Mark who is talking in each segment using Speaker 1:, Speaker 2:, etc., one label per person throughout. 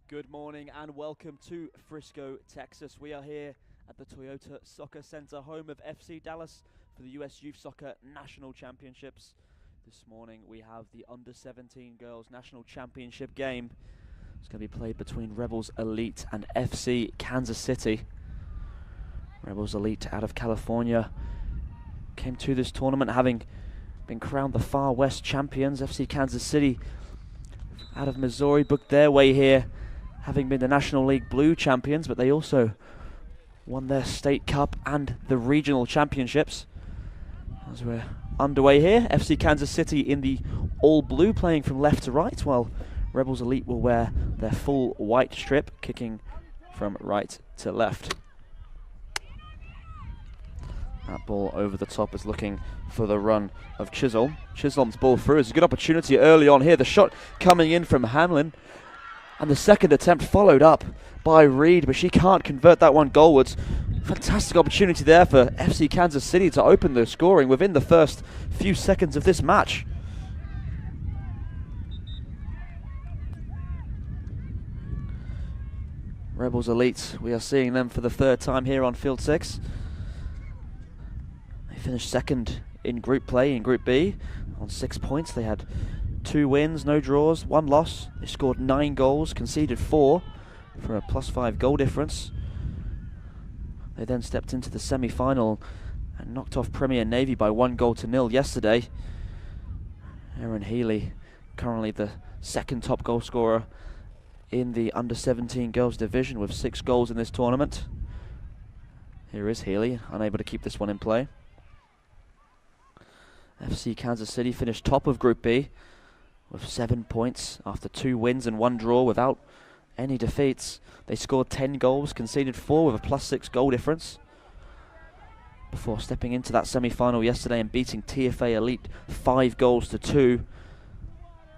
Speaker 1: Good morning and welcome to Frisco, Texas. We are here at the Toyota Soccer Center, home of FC Dallas for the US Youth Soccer National Championships. This morning we have the Under-17 Girls National Championship game. It's going to be played between Rebels Elite and FC Kansas City. Rebels Elite out of California came to this tournament having been crowned the Far West champions. FC Kansas City out of Missouri booked their way here, having been the National League Blue champions, but they also won their state cup and the regional championships. As we're underway here, FC Kansas City in the all blue, playing from left to right, while Rebels Elite will wear their full white strip, kicking from right to left. That ball over the top is looking for the run of Chisholm. Chisholm's ball through is a good opportunity early on here. The shot coming in from Hamlin, and the second attempt followed up by Reed, but she can't convert that one goalwards. Fantastic opportunity there for FC Kansas City to open the scoring within the first few seconds of this match. Rebels Elite, we are seeing them for the third time here on Field 6. They finished second in group play in Group B on 6 points. They had 2 wins, no draws, 1 loss. They scored 9 goals, conceded 4 for a +5 goal difference. They then stepped into the semi-final and knocked off Premier Navy by 1-0 yesterday. Erin Healy, currently the second top goal scorer in the Under-17 girls division with 6 goals in this tournament. Here is Healy, unable to keep this one in play. FC Kansas City finished top of Group B with 7 points after 2 wins and 1 draw without any defeats. They scored 10 goals, conceded 4 with a +6 goal difference before stepping into that semi-final yesterday and beating TFA Elite 5-2.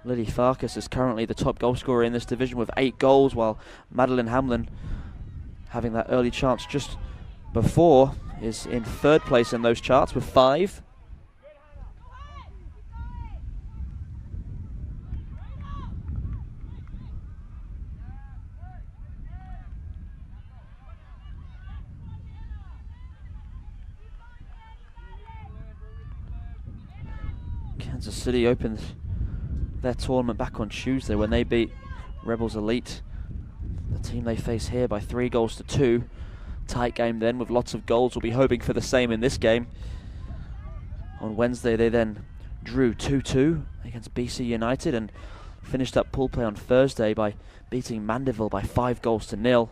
Speaker 1: Lily Farkas is currently the top goal scorer in this division with 8 goals, while Madeline Hamlin, having that early chance just before, is in third place in those charts with 5. Kansas City opened their tournament back on Tuesday when they beat Rebels Elite, the team they face here, by 3-2. Tight game then with lots of goals. We'll be hoping for the same in this game. On Wednesday they then drew 2-2 against BC United and finished up pool play on Thursday by beating Mandeville by 5-0.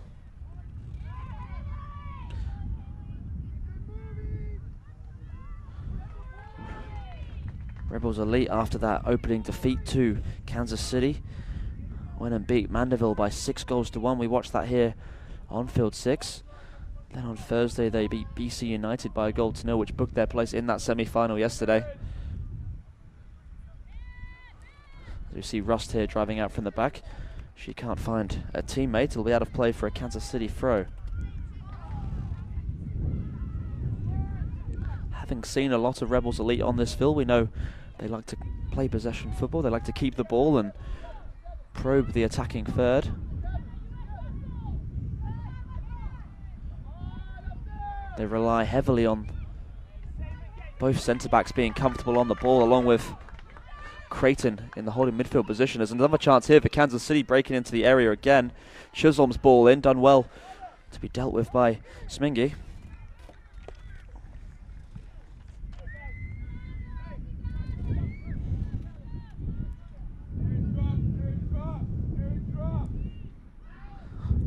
Speaker 1: Rebels Elite, after that opening defeat to Kansas City, went and beat Mandeville by 6-1. We watched that here on Field 6. Then on Thursday they beat BC United by 1-0, which booked their place in that semi-final yesterday. As you see Rust here driving out from the back. She can't find a teammate. It'll be out of play for a Kansas City throw. Having seen a lot of Rebels Elite on this field, we know they like to play possession football. They like to keep the ball and probe the attacking third. They rely heavily on both centre-backs being comfortable on the ball, along with Creighton in the holding midfield position. There's another chance here for Kansas City, breaking into the area again. Chisholm's ball in, done well to be dealt with by Smingy.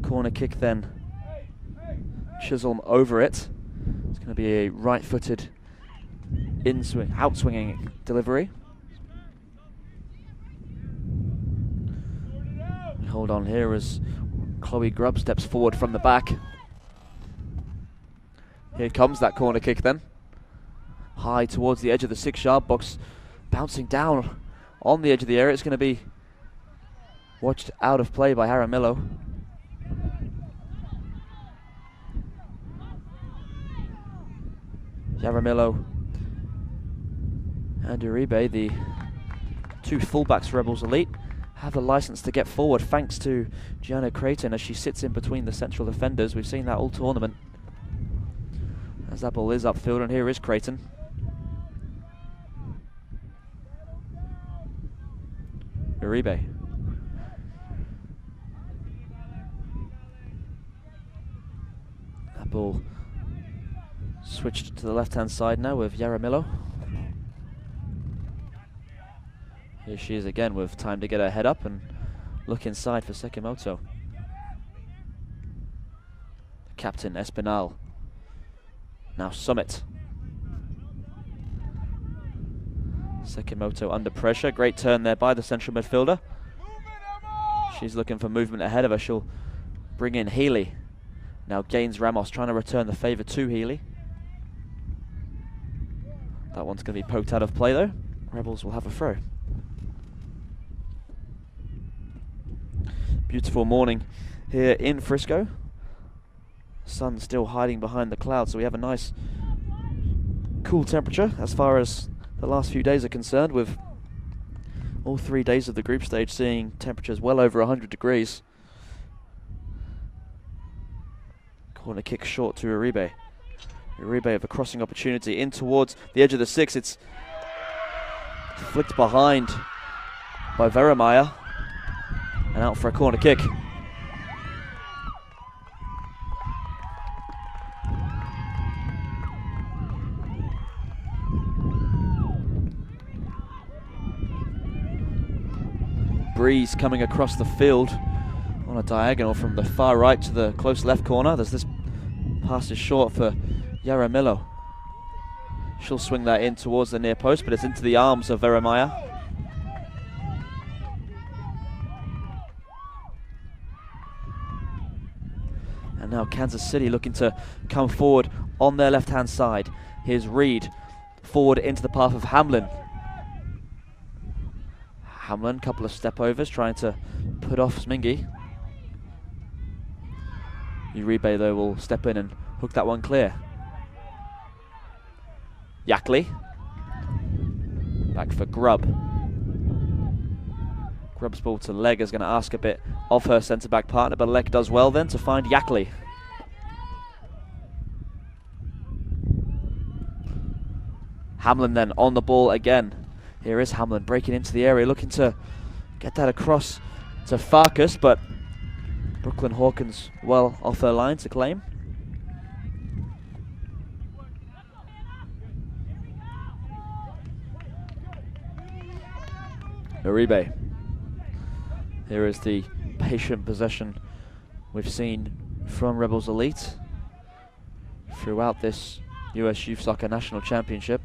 Speaker 1: Corner kick then. Chisholm over it. It's going to be a right-footed outswinging delivery. Hold on here as Chloe Grubb steps forward from the back. Here comes that corner kick then. High towards the edge of the 6-yard box. Bouncing down on the edge of the area. It's going to be watched out of play by Jaramillo. Jaramillo and Uribe, the 2 fullbacks Rebels Elite, have the license to get forward thanks to Gianna Creighton as she sits in between the central defenders. We've seen that all tournament. As that ball is upfield, and here is Creighton. Uribe. That ball switched to the left-hand side now with Yaramillo. Here she is again with time to get her head up and look inside for Sekimoto. The captain, Espinal. Now Summit. Sekimoto under pressure. Great turn there by the central midfielder. She's looking for movement ahead of her. She'll bring in Healy. Now Gaines Ramos trying to return the favour to Healy. That one's going to be poked out of play though. Rebels will have a throw. Beautiful morning here in Frisco. Sun still hiding behind the clouds, so we have a nice cool temperature as far as the last few days are concerned, with all 3 days of the group stage seeing temperatures well over 100 degrees. Corner kick short to Uribe. Uribe with a crossing opportunity in towards the edge of the 6. It's flicked behind by Veremeier and out for a corner kick. Breeze coming across the field on a diagonal from the far right to the close left corner. There's this pass is short for Yaramillo. She'll swing that in towards the near post, but it's into the arms of Veremeier. And now Kansas City looking to come forward on their left-hand side. Here's Reed forward into the path of Hamlin. Hamlin, couple of step overs, trying to put off Smingy. Uribe though will step in and hook that one clear. Yackley. Back for Grubb. Grubb's ball to Legg is going to ask a bit of her centre-back partner, but Legg does well then to find Yackley. Hamlin then on the ball again. Here is Hamlin breaking into the area, looking to get that across to Farkas, but Brooklyn Hawkins well off her line to claim. Uribe. Here is the patient possession we've seen from Rebels Elite throughout this US Youth Soccer National Championship.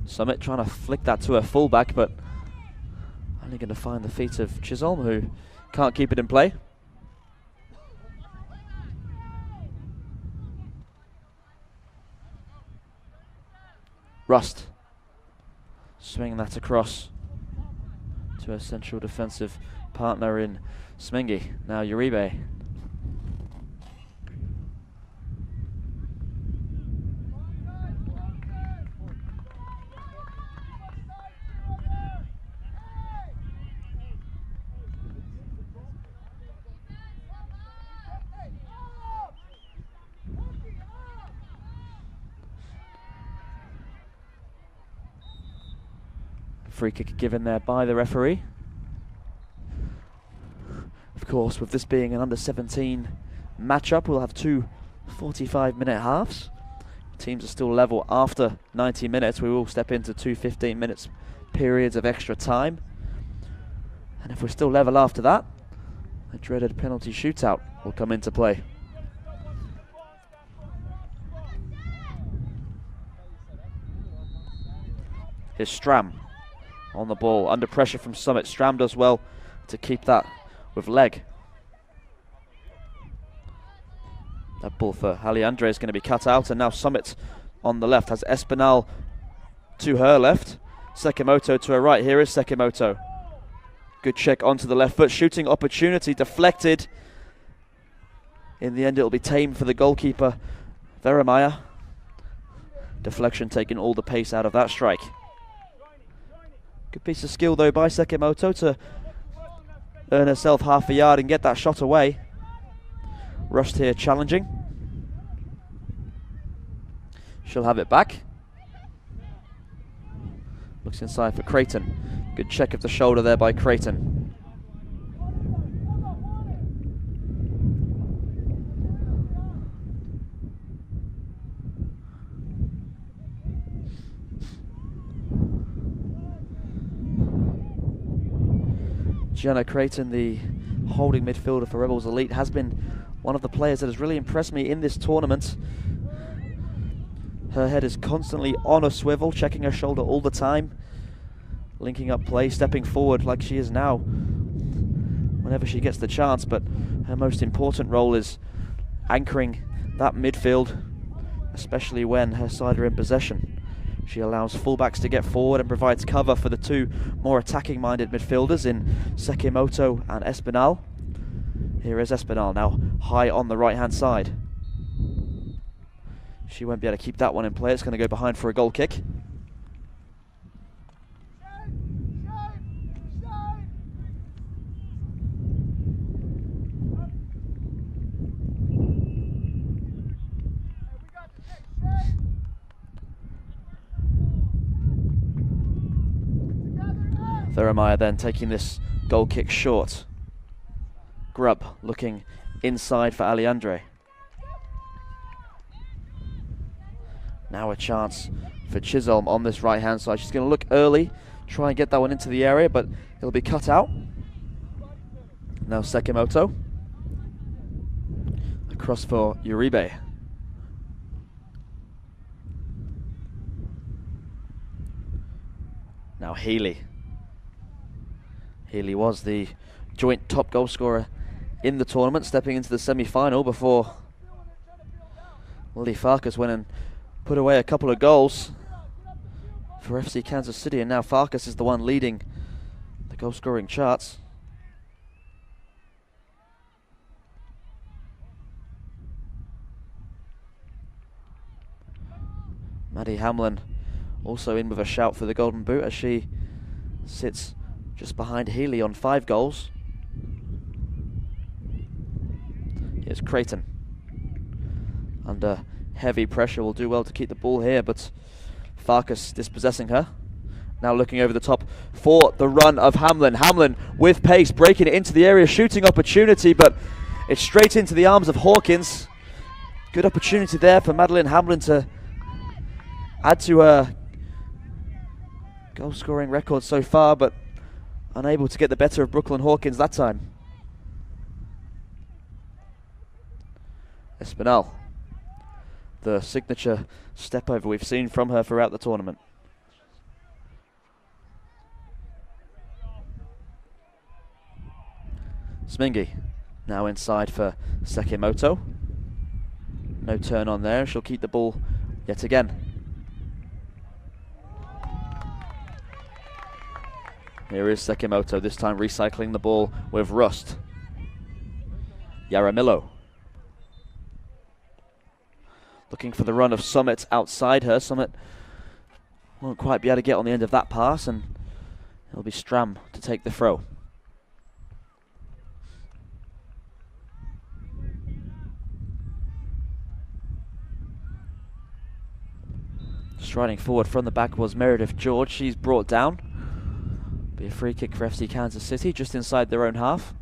Speaker 1: Summit trying to flick that to her fullback, but only going to find the feet of Chisholm, who can't keep it in play. Rust swinging that across to her central defensive partner in Smingy. Now Uribe. Free kick given there by the referee. Of course, with this being an under-17 matchup, we'll have two 45-minute halves. Teams are still level after 90 minutes. We will step into two 15-minute periods of extra time. And if we're still level after that, a dreaded penalty shootout will come into play. Here's Stram on the ball, under pressure from Summit. Stram does well to keep that with Legg. That ball for Alejandre is going to be cut out, and now Summit on the left has Espinal to her left, Sekimoto to her right. Here is Sekimoto. Good check onto the left foot, shooting opportunity deflected. In the end it'll be tamed for the goalkeeper, Veremeier. Deflection taking all the pace out of that strike. Good piece of skill though by Sekimoto to earn herself half a yard and get that shot away. Rust here challenging. She'll have it back. Looks inside for Creighton. Good check of the shoulder there by Creighton. Gianna Creighton, the holding midfielder for Rebels Elite, has been one of the players that has really impressed me in this tournament. Her head is constantly on a swivel, checking her shoulder all the time, linking up play, stepping forward like she is now whenever she gets the chance, but her most important role is anchoring that midfield, especially when her side are in possession. She allows fullbacks to get forward and provides cover for the two more attacking-minded midfielders in Sekimoto and Espinal. Here is Espinal now high on the right-hand side. She won't be able to keep that one in play. It's going to go behind for a goal kick. Thurmaier then taking this goal kick short. Grubb looking inside for Alejandre. Now a chance for Chisholm on this right hand side. She's going to look early, try and get that one into the area, but it'll be cut out. Now Sekimoto. Across for Uribe. Now Healy. Healy was the joint top goal scorer in the tournament, stepping into the semi-final before Lily Farkas went and put away a couple of goals for FC Kansas City, and now Farkas is the one leading the goal scoring charts. Maddie Hamlin also in with a shout for the Golden Boot as she sits just behind Healy on 5 goals. Here's Creighton. Under heavy pressure, will do well to keep the ball here, but Farkas dispossessing her. Now looking over the top for the run of Hamlin. Hamlin with pace, breaking it into the area, shooting opportunity, but it's straight into the arms of Hawkins. Good opportunity there for Madeline Hamlin to add to her goal scoring record so far, but unable to get the better of Brooklyn Hawkins that time. Espinal, the signature step over we've seen from her throughout the tournament. Smingy now inside for Sekimoto. No turn on there, she'll keep the ball yet again. Here is Sekimoto, this time recycling the ball with Rust. Yaramillo. Looking for the run of Summit outside her. Summit won't quite be able to get on the end of that pass, and it'll be Stram to take the throw. Striding forward from the back was Meredith George. She's brought down. Be a free kick for FC Kansas City, just inside their own half.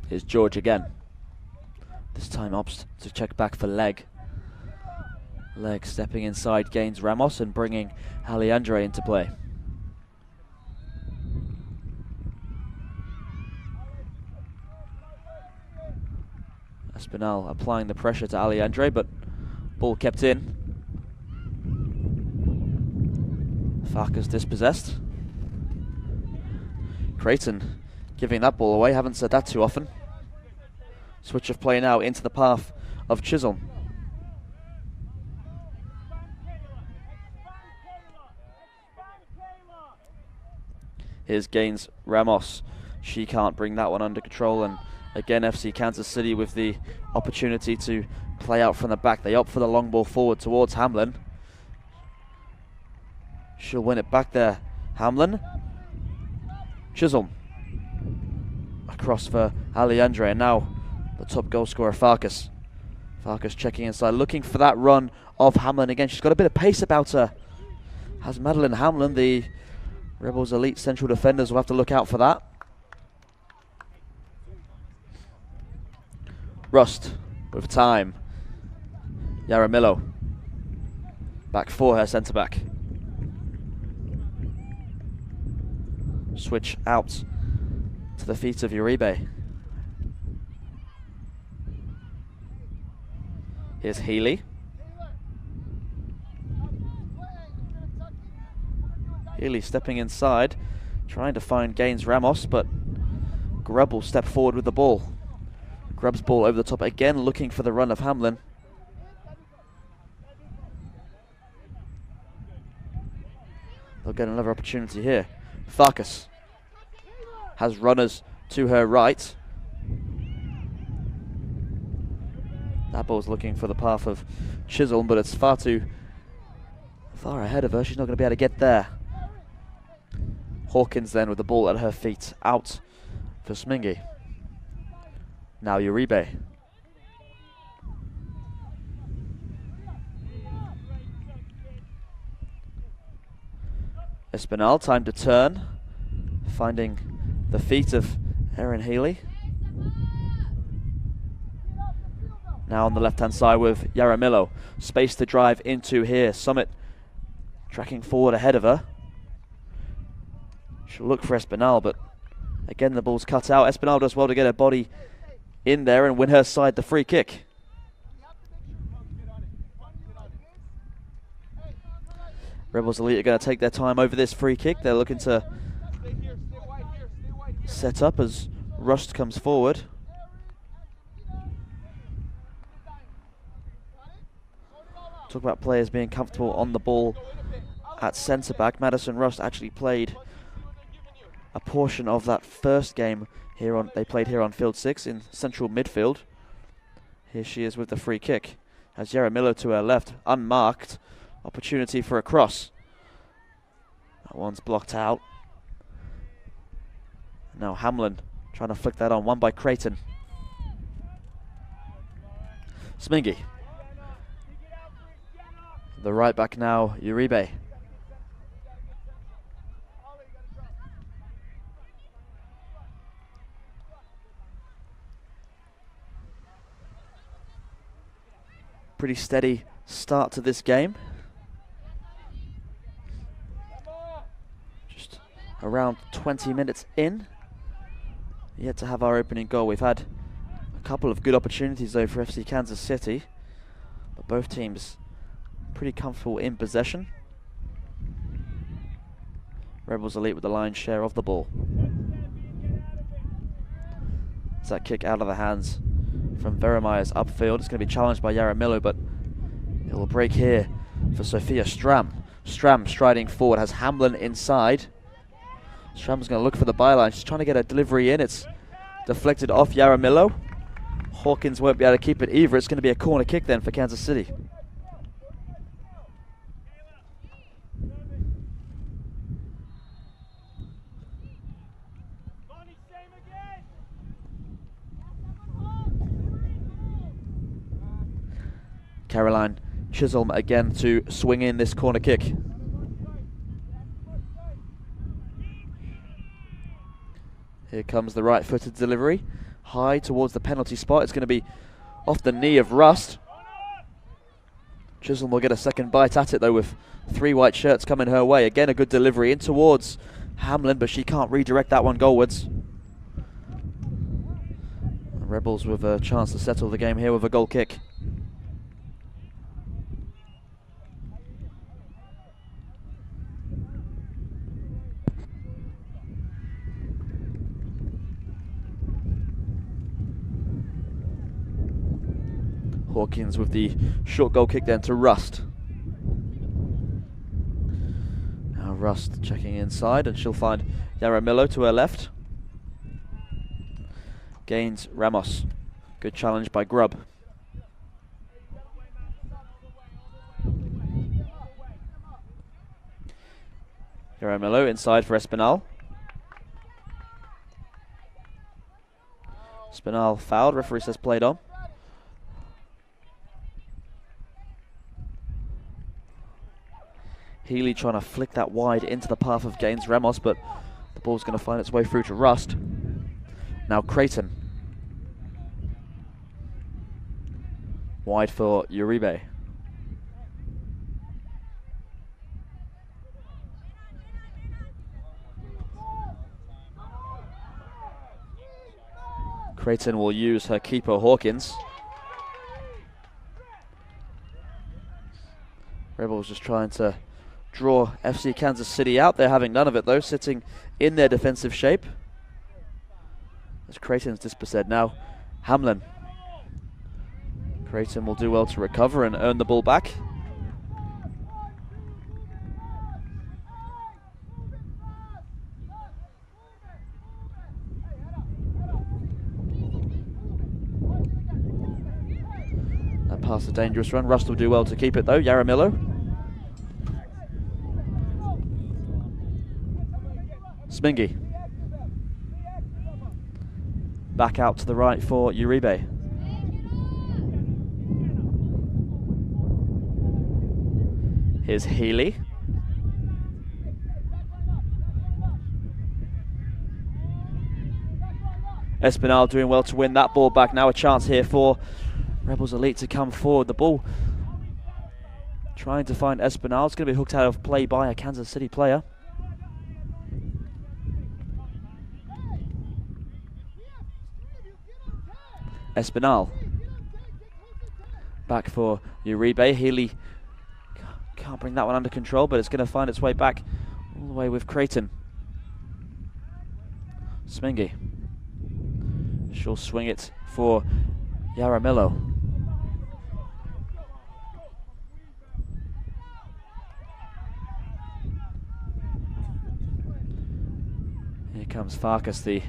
Speaker 1: Here's George again. This time opts to check back for Leg. Leg stepping inside, gains Ramos and bringing Alejandre into play. Espinal applying the pressure to Alejandre, but ball kept in. Farkas dispossessed. Creighton giving that ball away, haven't said that too often. Switch of play now into the path of Chisholm. Here's Gaines Ramos. She can't bring that one under control, and again FC Kansas City with the opportunity to play out from the back. They opt for the long ball forward towards Hamlin. She'll win it back there. Hamlin. Chisholm. Across for Alejandra, and now the top goal scorer, Farkas. Farkas checking inside, looking for that run of Hamlin again. She's got a bit of pace about her. Has Madeline Hamlin, the Rebels elite central defenders will have to look out for that. Rust with time. Yaramillo. Back for her centre back. Switch out to the feet of Uribe. Here's Healy. Healy stepping inside, trying to find Gaines Ramos, but Grubb will step forward with the ball. Grubb's ball over the top again, looking for the run of Hamlin. They'll get another opportunity here. Farkas has runners to her right. That ball's looking for the path of Chisholm, but it's far ahead of her. She's not going to be able to get there. Hawkins then with the ball at her feet, out for Smingy. Now Uribe. Espinal, time to turn, finding the feet of Erin Healy. Now on the left-hand side with Yaramillo. Space to drive into here. Summit tracking forward ahead of her. She'll look for Espinal, but again the ball's cut out. Espinal does well to get her body in there and win her side the free kick. Rebels Elite are going to take their time over this free kick. They're looking to set up as Rust comes forward. Talk about players being comfortable on the ball at centre back. Madison Rust actually played a portion of that first game they played here on field 6 in central midfield. Here she is with the free kick. Has Yaramillo to her left, unmarked. Opportunity for a cross. That one's blocked out. Now Hamlin trying to flick that on, one by Creighton. Smingy. The right back now, Uribe. Pretty steady start to this game. Just around 20 minutes in. Yet to have our opening goal. We've had a couple of good opportunities though for FC Kansas City, but both teams pretty comfortable in possession. Rebels Elite with the lion's share of the ball. It's that kick out of the hands from Veremeyers upfield. It's going to be challenged by Yaramillo, but it will break here for Sophia Stram. Stram striding forward, has Hamlin inside. Stram's going to look for the byline. She's trying to get a delivery in. It's deflected off Yaramillo. Hawkins won't be able to keep it either. It's going to be a corner kick then for Kansas City. Caroline Chisholm again to swing in this corner kick. Here comes the right-footed delivery. High towards the penalty spot. It's going to be off the knee of Rust. Chisholm will get a second bite at it though with 3 white shirts coming her way. Again a good delivery in towards Hamlin, but she can't redirect that one goalwards. The Rebels with a chance to settle the game here with a goal kick. Hawkins with the short goal kick then to Rust. Now Rust checking inside, and she'll find Yaramillo to her left. Gains Ramos. Good challenge by Grubb. Yaramillo inside for Espinal. Espinal fouled, referee says played on. Healy trying to flick that wide into the path of Gaines Ramos, but the ball's going to find its way through to Rust. Now Creighton. Wide for Uribe. Creighton will use her keeper Hawkins. Rebels just trying to draw FC Kansas City out. They're having none of it though, sitting in their defensive shape. As Creighton's dispossessed now. Hamlin. Creighton will do well to recover and earn the ball back. That pass a dangerous run. Rust will do well to keep it though. Yaramillo. Smingy. Back out to the right for Uribe. Here's Healy. Espinal doing well to win that ball back. Now a chance here for Rebels Elite to come forward. The ball trying to find Espinal. It's going to be hooked out of play by a Kansas City player. Espinal. Back for Uribe. Healy can't bring that one under control, but it's going to find its way back all the way with Creighton. Smingy. She'll swing it for Yaramillo. Here comes Farkas, the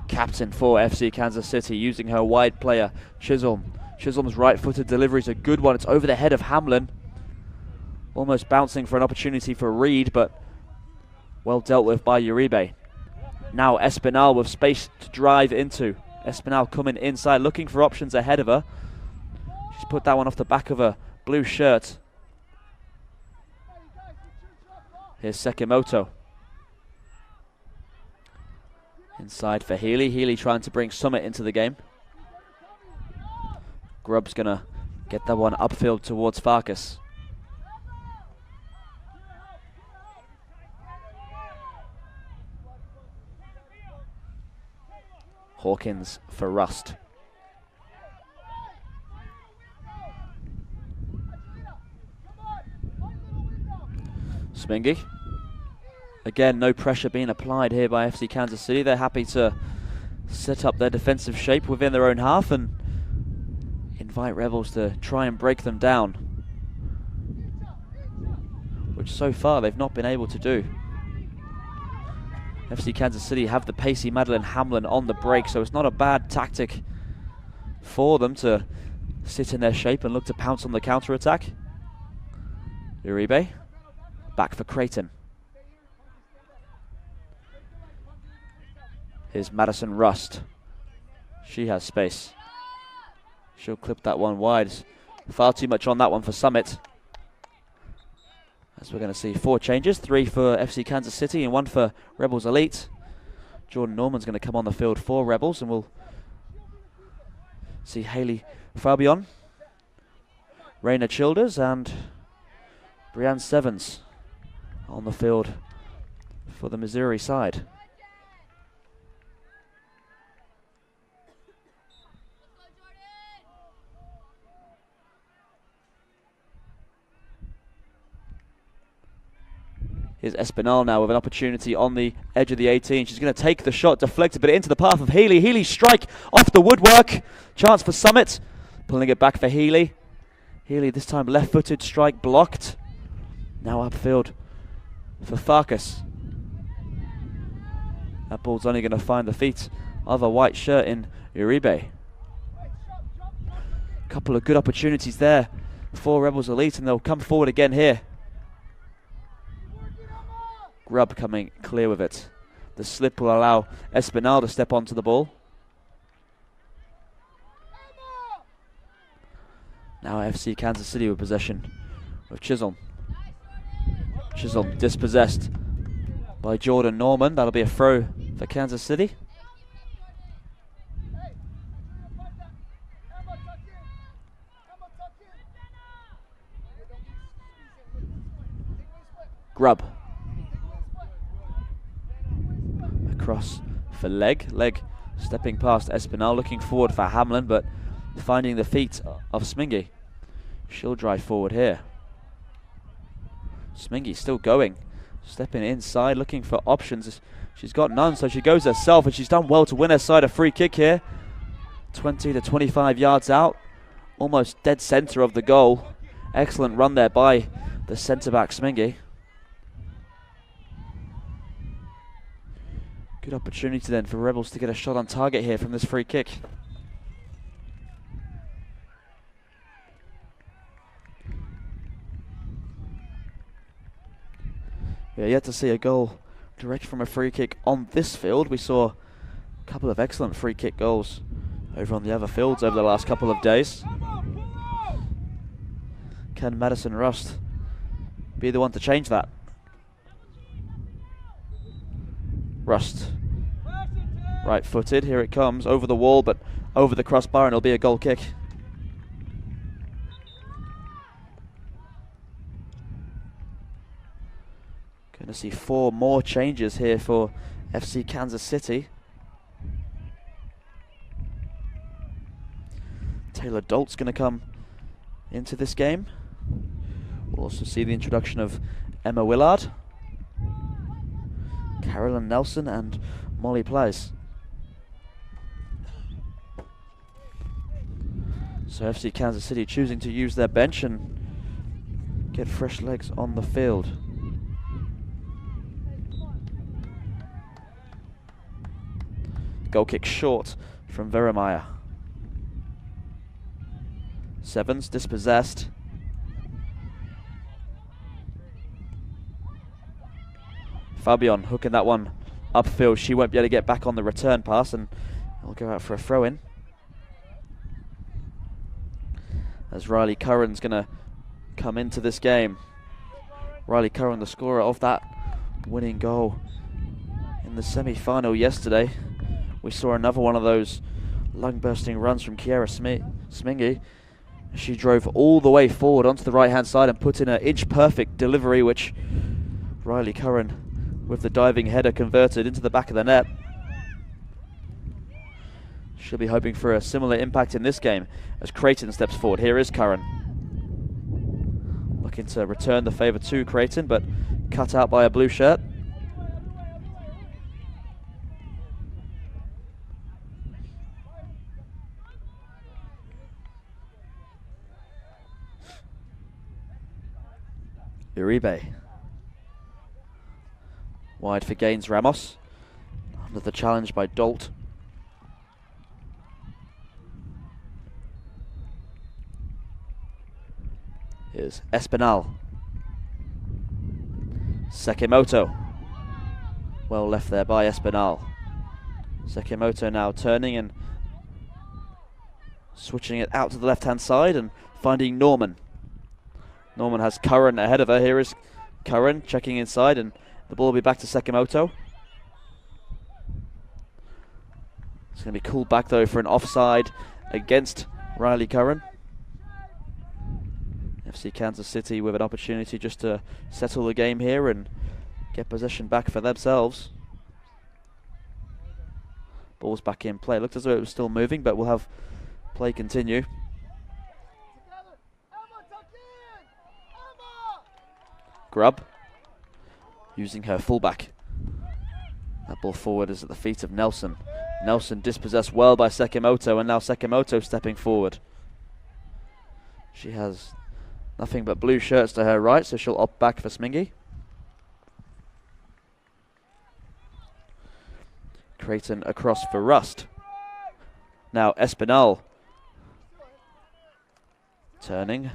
Speaker 1: captain for FC Kansas City, using her wide player, Chisholm. Chisholm's right-footed delivery is a good one. It's over the head of Hamlin. Almost bouncing for an opportunity for Reed, but well dealt with by Uribe. Now Espinal with space to drive into. Espinal coming inside, looking for options ahead of her. She's put that one off the back of a blue shirt. Here's Sekimoto. Inside for Healy. Healy trying to bring Summit into the game. Grubb's going to get that one upfield towards Farkas. Hawkins for Rust. Smingy. Again, no pressure being applied here by FC Kansas City. They're happy to set up their defensive shape within their own half and invite Rebels to try and break them down, which so far they've not been able to do. FC Kansas City have the pacey Madeline Hamlin on the break, so it's not a bad tactic for them to sit in their shape and look to pounce on the counter-attack. Uribe, back for Creighton. Here's Madison Rust. She has space. She'll clip that one wide. Far too much on that one for Summit. As we're going to see 4 changes, 3 for FC Kansas City and 1 for Rebels Elite. Jordan Norman's going to come on the field for Rebels, and we'll see Haley Fabian, Raina Childers and Brianne Sevens on the field for the Missouri side. Here's Espinal now with an opportunity on the edge of the 18. She's going to take the shot, deflected, but into the path of Healy. Healy strike off the woodwork. Chance for Summit. Pulling it back for Healy. Healy this time left-footed strike blocked. Now upfield for Farkas. That ball's only going to find the feet of a white shirt in Uribe. Couple of good opportunities there for Rebels Elite, and they'll come forward again here. Grubb coming clear with it. The slip will allow Espinal to step onto the ball. Now FC Kansas City with possession with Chisholm. Chisholm dispossessed by Jordan Norman. That'll be a throw for Kansas City. Grubb. Across for Legg. Legg stepping past Espinal, looking forward for Hamlin, but finding the feet of Smingy. She'll drive forward here. Smingy still going. Stepping inside, looking for options. She's got none, so she goes herself, and she's done well to win her side a free kick here. 20 to 25 yards out. Almost dead centre of the goal. Excellent run there by the centre-back Smingy. Good opportunity then for Rebels to get a shot on target here from this free kick. We are yet to see a goal direct from a free kick on this field. We saw a couple of excellent free kick goals over on the other fields over the last couple of days. Can Madison Rust be the one to change that? Rust, right-footed, here it comes, over the wall, but over the crossbar, and it'll be a goal kick. Going to see 4 more changes here for FC Kansas City. Taylor Dolt's going to come into this game. We'll also see the introduction of Emma Willard, Carolyn Nelson, and Molly Place. So FC Kansas City choosing to use their bench and get fresh legs on the field. Goal kick short from Vermeyer. Sevens dispossessed. Fabian hooking that one upfield. She won't be able to get back on the return pass, and it'll go out for a throw-in. As Riley Curran's going to come into this game. Riley Curran, the scorer of that winning goal in the semi-final yesterday. We saw another one of those lung-bursting runs from Kiera Smingy. She drove all the way forward onto the right-hand side and put in an inch-perfect delivery, which Riley Curran, with the diving header, converted into the back of the net. She'll be hoping for a similar impact in this game as Creighton steps forward. Here is Curran. Looking to return the favour to Creighton, but cut out by a blue shirt. Uribe. Wide for Gaines Ramos. Under the challenge by Dolt. Here's Espinal. Sekimoto. Well left there by Espinal. Sekimoto now turning and switching it out to the left-hand side and finding Norman. Norman has Curran ahead of her. Here is Curran checking inside, and the ball will be back to Sekimoto. It's going to be called back though for an offside against Riley Curran. FC Kansas City with an opportunity just to settle the game here and get possession back for themselves. Ball's back in play. Looked as though it was still moving, but we'll have play continue. Grubb using her fullback. That ball forward is at the feet of Nelson. Nelson dispossessed well by Sekimoto, and now Sekimoto stepping forward. She has nothing but blue shirts to her right, so she'll opt back for Smingy. Creighton across for Rust. Now Espinal turning.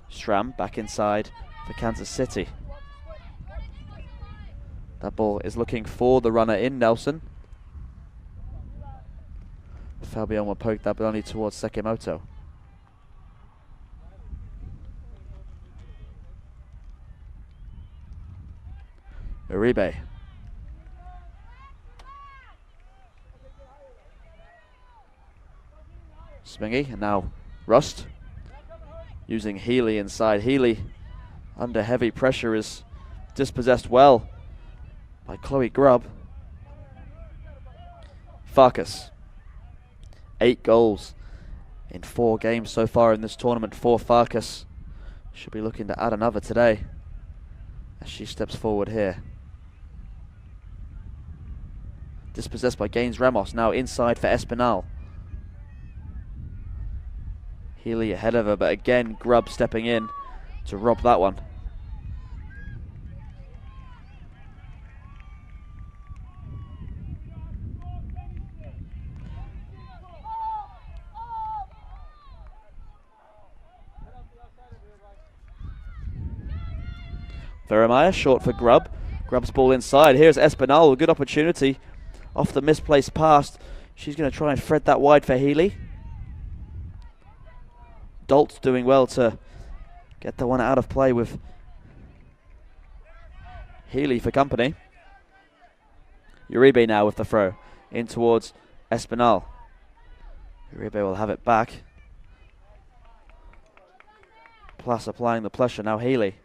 Speaker 1: Schramm back inside for Kansas City. That ball is looking for the runner in, Nelson. Fabian will poke that, but only towards Sekimoto. Uribe. Swingy, and now Rust. Using Healy inside. Healy, under heavy pressure, is dispossessed well by Chloe Grubb. Farkas. 8 goals in 4 games so far in this tournament for Farkas. Should be looking to add another today as she steps forward here. Dispossessed by Gaines Ramos, now inside for Espinal. Healy ahead of her, but again Grubb stepping in to rob that one. Vermeer short for Grubb. Grubb's ball inside. Here's Espinal, a good opportunity off the misplaced pass. She's going to try and thread that wide for Healy. Dolt's doing well to get the one out of play with Healy for company. Uribe now with the throw in towards Espinal. Uribe will have it back. Plus applying the pressure, now Healy.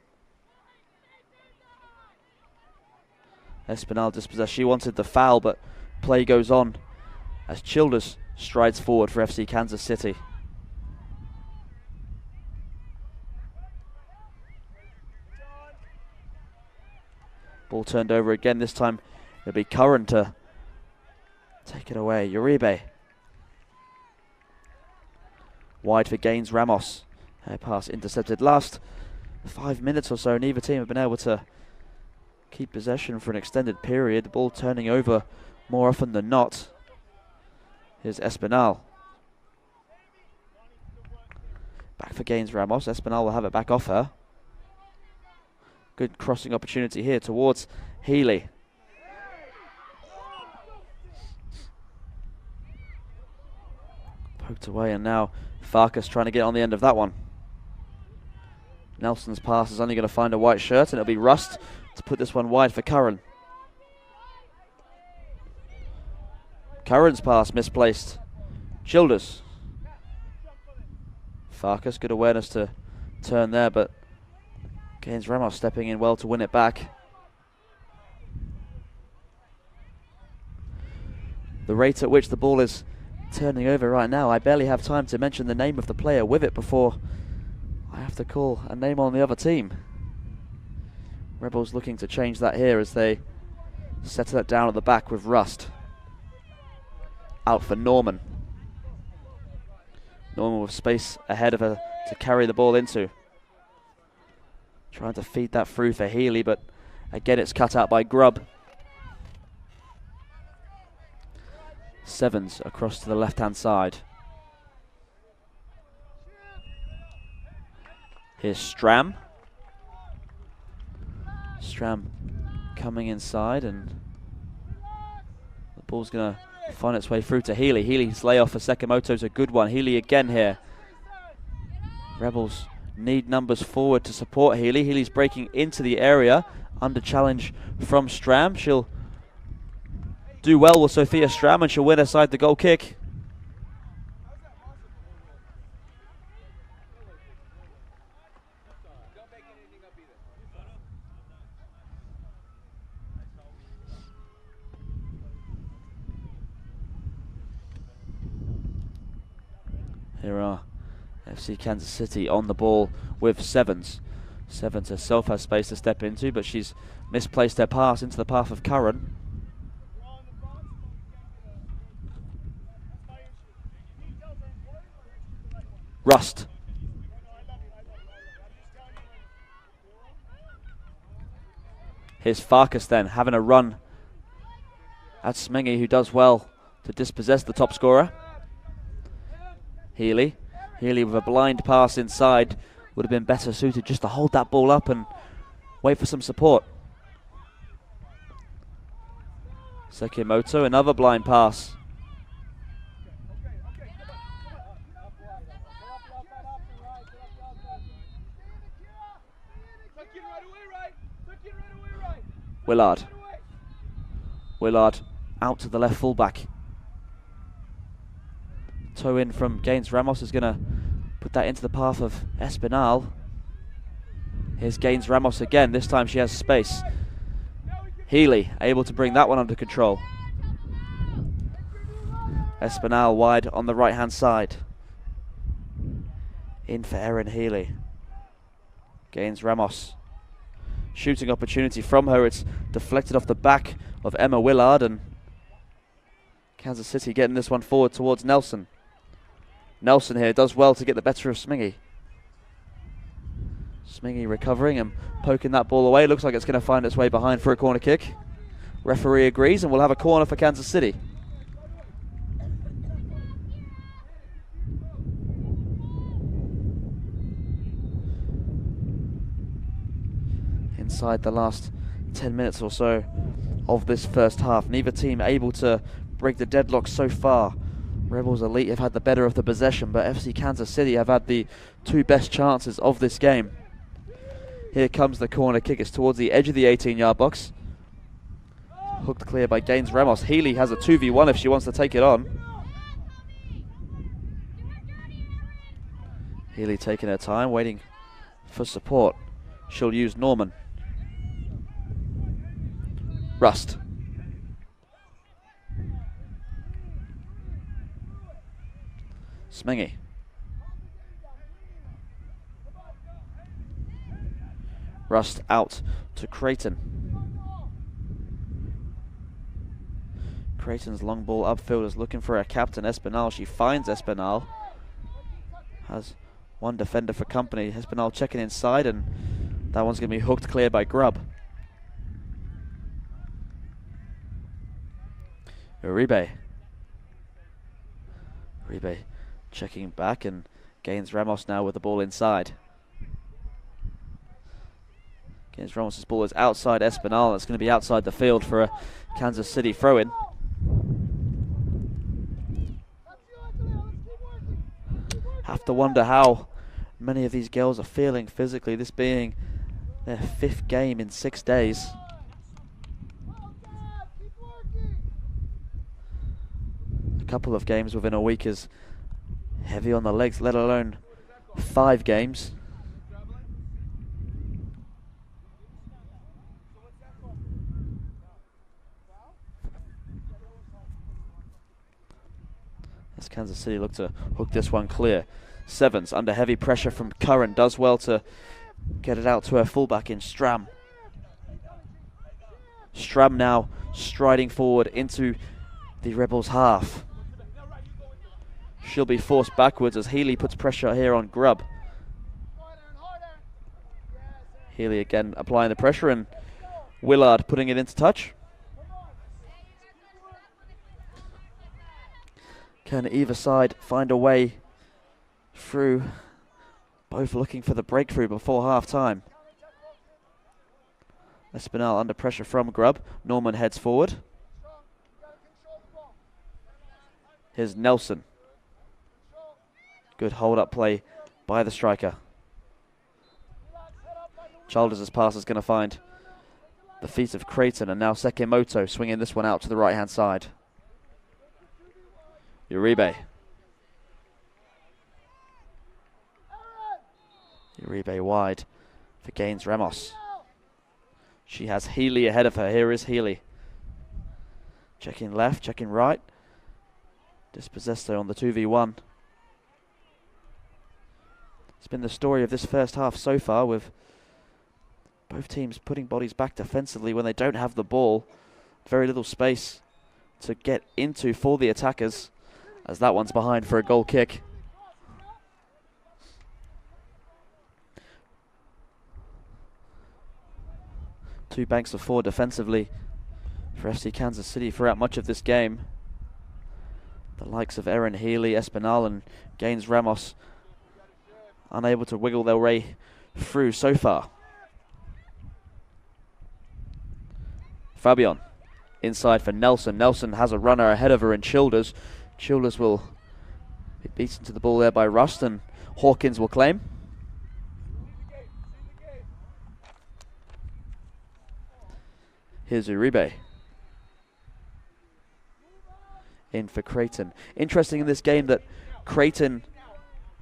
Speaker 1: Espinal dispossessed. She wanted the foul, but play goes on as Childers strides forward for FC Kansas City. Ball turned over again. This time it'll be Curran to take it away. Uribe. Wide for Gaines Ramos. Her pass intercepted. Last 5 minutes or so, neither team have been able to keep possession for an extended period. The ball turning over more often than not. Here's Espinal. Back for Gaines Ramos. Espinal will have it back off her. Good crossing opportunity here towards Healy. Poked away, and now Farkas trying to get on the end of that one. Nelson's pass is only going to find a white shirt, and it'll be Rust to put this one wide for Curran. Curran's pass misplaced. Childers. Farkas, good awareness to turn there, but Gaines Ramos stepping in well to win it back. The rate at which the ball is turning over right now, I barely have time to mention the name of the player with it before I have to call a name on the other team. Rebels looking to change that here as they settle it down at the back with Rust. Out for Norman. Norman with space ahead of her to carry the ball into. Trying to feed that through for Healy, but again it's cut out by Grubb. Sevens across to the left-hand side. Here's Stram. Stram coming inside, and the ball's going to find its way through to Healy. Healy's layoff for Sekimoto is a good one. Healy again here. Rebels need numbers forward to support Healy. Healy's breaking into the area under challenge from Stram. She'll do well with Sophia Stram, and she'll win aside the goal kick. Here are FC Kansas City on the ball with Sevens. Sevens herself has space to step into, but she's misplaced her pass into the path of Curran. Rust. Here's Farkas then, having a run at Smengi, who does well to dispossess the top scorer. Healy with a blind pass inside would have been better suited just to hold that ball up and wait for some support. Sekimoto, another blind pass. Willard out to the left fullback. Toe in from Gaines Ramos is going to put that into the path of Espinal. Here's Gaines Ramos again. This time she has space. Healy able to bring that one under control. Espinal wide on the right hand side. In for Erin Healy. Gaines Ramos. Shooting opportunity from her. It's deflected off the back of Emma Willard, and Kansas City getting this one forward towards Nelson. Nelson here does well to get the better of Smingy. Smingy recovering and poking that ball away. Looks like it's going to find its way behind for a corner kick. Referee agrees, and we'll have a corner for Kansas City. Inside the last 10 minutes or so of this first half, neither team able to break the deadlock so far. Rebels Elite have had the better of the possession, but FC Kansas City have had the two best chances of this game. Here comes the corner kick. It's towards the edge of the 18-yard box. Hooked clear by Gaines Ramos. Healy has a 2v1 if she wants to take it on. Healy taking her time, waiting for support. She'll use Norman. Rust. Smengi. Rust out to Creighton. Creighton's long ball upfield is looking for her captain, Espinal. She finds Espinal. Has one defender for company. Espinal checking inside, and that one's going to be hooked clear by Grubb. Uribe checking back, and Gaines Ramos now with the ball inside. Gaines Ramos' ball is outside Espinal. It's going to be outside the field for a Kansas City throw-in. Have to wonder how many of these girls are feeling physically, this being their 5th game in 6 days. A couple of games within a week is heavy on the legs, let alone 5 games. As Kansas City look to hook this one clear. Sevens under heavy pressure from Curran, does well to get it out to her fullback in Stram. Stram now striding forward into the Rebels' half. She'll be forced backwards as Healy puts pressure here on Grubb. Healy again applying the pressure, and Willard putting it into touch. Can either side find a way through? Both looking for the breakthrough before half time. Espinal under pressure from Grubb. Norman heads forward. Here's Nelson. Good hold up play by the striker. Childers' pass is going to find the feet of Creighton, and now Sekimoto swinging this one out to the right hand side. Uribe wide for Gaines Ramos. She has Healy ahead of her. Here is Healy. Checking left, checking right. Dispossessed her on the 2v1. It's been the story of this first half so far, with both teams putting bodies back defensively when they don't have the ball. Very little space to get into for the attackers, as that one's behind for a goal kick. 2 banks of 4 defensively for FC Kansas City throughout much of this game. The likes of Erin Healy, Espinal and Gaines Ramos unable to wiggle their way through so far. Fabian inside for Nelson. Nelson has a runner ahead of her in Childers. Childers will be beaten to the ball there by Rust, and Hawkins will claim. Here's Uribe. In for Creighton. Interesting in this game that Creighton,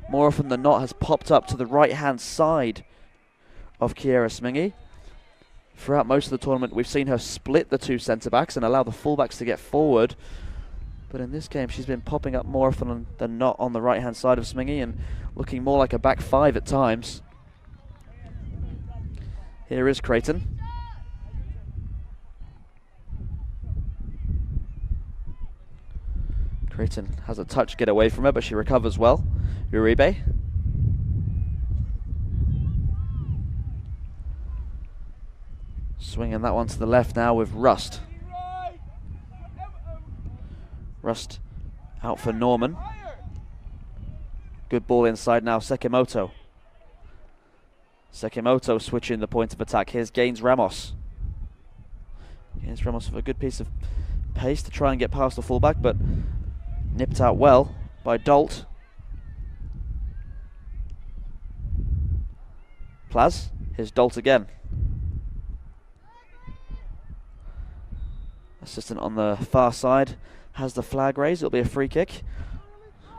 Speaker 1: more often than not, has popped up to the right-hand side of Kiera Smingy. Throughout most of the tournament, we've seen her split the 2 centre-backs and allow the full-backs to get forward. But in this game, she's been popping up more often than not on the right-hand side of Smingy and looking more like a back 5 at times. Here is Creighton. Creighton has a touch get away from her, but she recovers well. Uribe. Swinging that one to the left now with Rust. Rust out for Norman. Good ball inside now, Sekimoto. Sekimoto switching the point of attack. Here's Gaines Ramos. Gaines Ramos with a good piece of pace to try and get past the fullback, but nipped out well by Dolt. Plaz, here's Dolt again. Assistant on the far side has the flag raised. It'll be a free kick.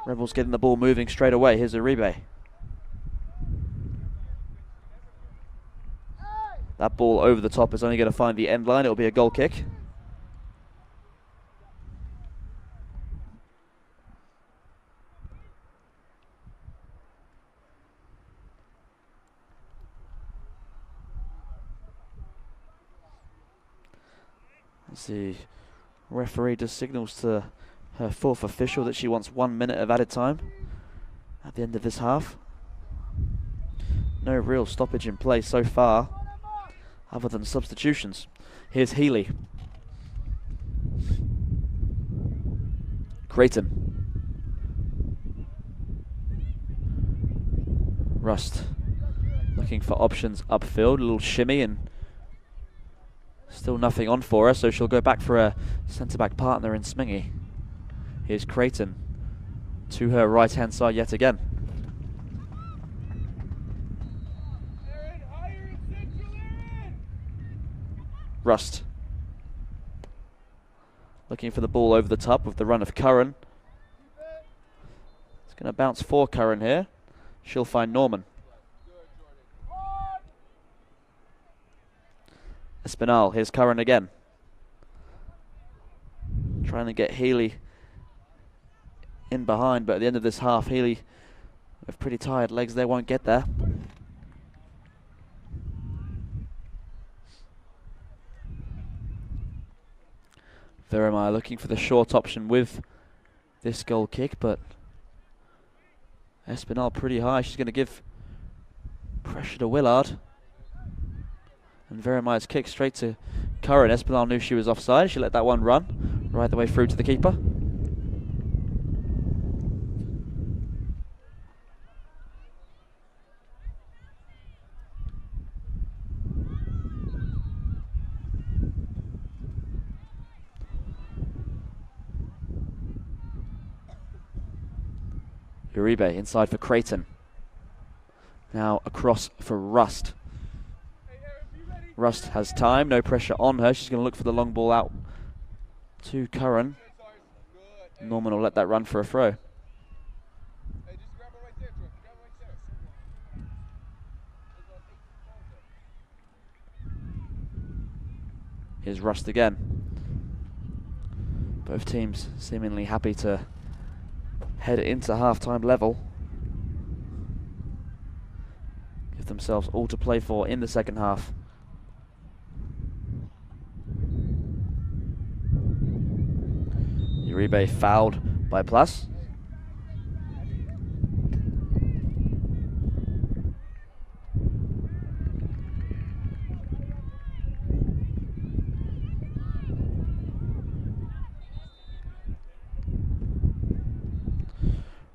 Speaker 1: Rebels getting the ball moving straight away. Here's Uribe. That ball over the top is only going to find the end line. It'll be a goal kick. As the referee just signals to her 4th official that she wants 1 minute of added time at the end of this half. No real stoppage in play so far, other than substitutions. Here's Healy. Creighton. Rust looking for options upfield. A little shimmy and still nothing on for her, so she'll go back for a centre-back partner in Smingy. Here's Creighton to her right-hand side yet again. Rust. Looking for the ball over the top with the run of Curran. It's going to bounce for Curran here. She'll find Norman. Espinal, here's Curran again. Trying to get Healy in behind, but at the end of this half, Healy with pretty tired legs, they won't get there. Vermeer looking for the short option with this goal kick, but Espinal pretty high. She's going to give pressure to Willard. And Vermeer's kick straight to Curran. Espinal knew she was offside. She let that one run right the way through to the keeper. Uribe inside for Creighton. Now across for Rust. Rust has time, no pressure on her. She's going to look for the long ball out to Curran. Norman will let that run for a throw. Here's Rust again. Both teams seemingly happy to head into half-time level. Give themselves all to play for in the second half. Uribe fouled by Plus.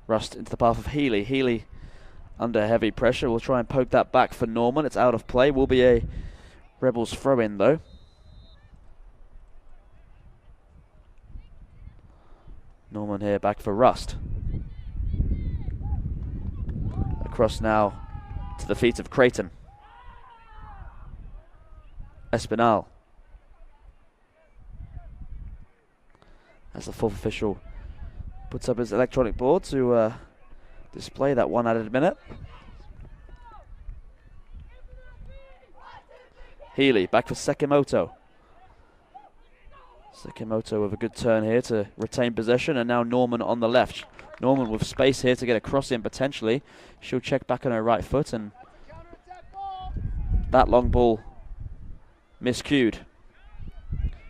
Speaker 1: Rust into the path of Healy. Healy under heavy pressure. Will try and poke that back for Norman. It's out of play. Will be a Rebels throw-in though. Norman here back for Rust. Across now to the feet of Creighton. Espinal. As the fourth official puts up his electronic board to display that 1 added minute. Healy back for Sekimoto. Sekimoto with a good turn here to retain possession, and now Norman on the left. Norman with space here to get a cross in potentially. She'll check back on her right foot, and that long ball miscued.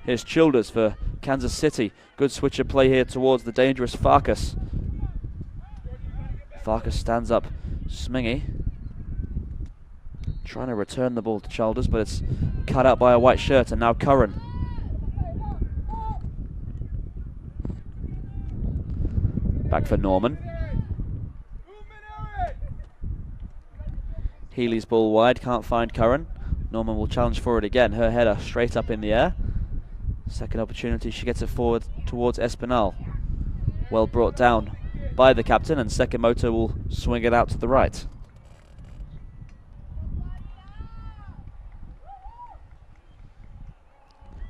Speaker 1: Here's Childers for Kansas City. Good switch of play here towards the dangerous Farkas. Farkas stands up Smingy. Trying to return the ball to Childers, but it's cut out by a white shirt, and now Curran. Back for Norman. Healy's ball wide, can't find Curran. Norman will challenge for it again. Her header straight up in the air. Second opportunity, she gets it forward towards Espinal. Well brought down by the captain, and Sekimoto will swing it out to the right.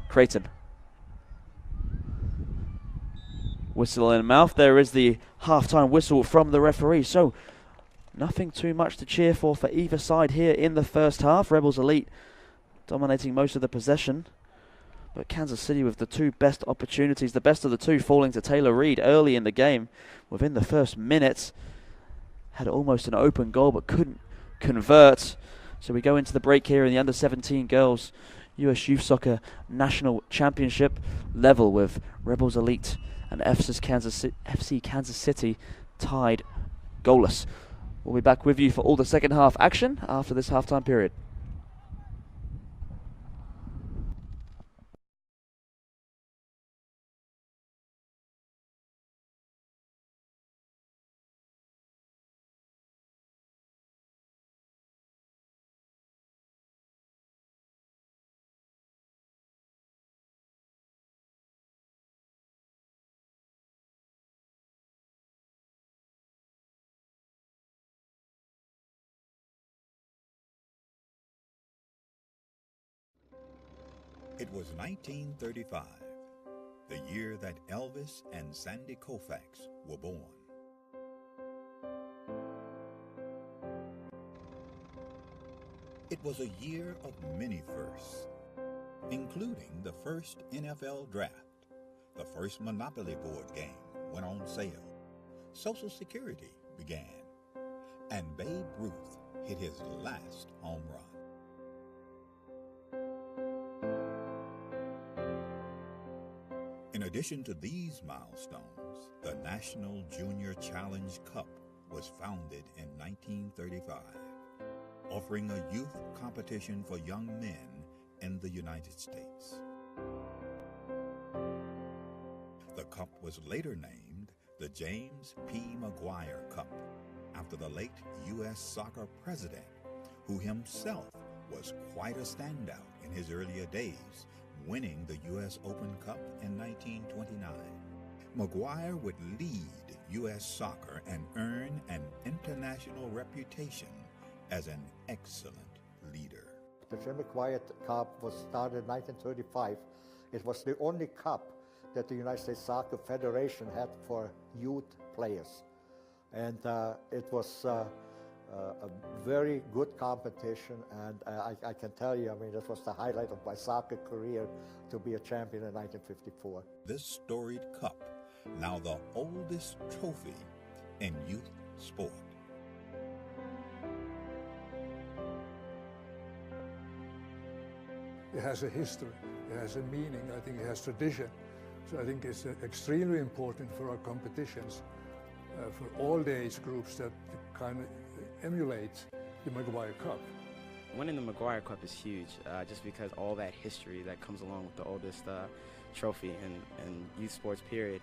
Speaker 1: Creighton. Whistle in mouth. There is the half-time whistle from the referee. So nothing too much to cheer for either side here in the first half. Rebels Elite dominating most of the possession, but Kansas City with the two best opportunities, the best of the two falling to Taylor Reed early in the game. Within the first minute, had almost an open goal but couldn't convert. So we go into the break here in the under-17 girls US Youth Soccer National Championship level, with Rebels Elite and FC Kansas City tied goalless. We'll be back with you for all the second half action after this halftime period.
Speaker 2: It was 1935, the year that Elvis and Sandy Koufax were born. It was a year of many firsts, including the first NFL draft, the first Monopoly board game went on sale, Social Security began, and Babe Ruth hit his last home run. In addition to these milestones, the National Junior Challenge Cup was founded in 1935, offering a youth competition for young men in the United States. The cup was later named the James P. McGuire Cup, after the late U.S. soccer president, who himself was quite a standout in his earlier days, winning the U.S. Open Cup in 1929. McGuire would lead U.S. soccer and earn an international reputation as an excellent leader.
Speaker 3: The Jim McGuire Cup was started in 1935. It was the only cup that the United States Soccer Federation had for youth players. And it was a very good competition, and I can tell you, I mean, this was the highlight of my soccer career, to be a champion in 1954.
Speaker 2: This storied cup, now the oldest trophy in youth sport.
Speaker 4: It has a history, it has a meaning, I think it has tradition. So I think it's extremely important for our competitions, for all the age groups, that kind of emulate the McGuire Cup.
Speaker 5: Winning the McGuire Cup is huge, just because all that history that comes along with the oldest trophy in youth sports period.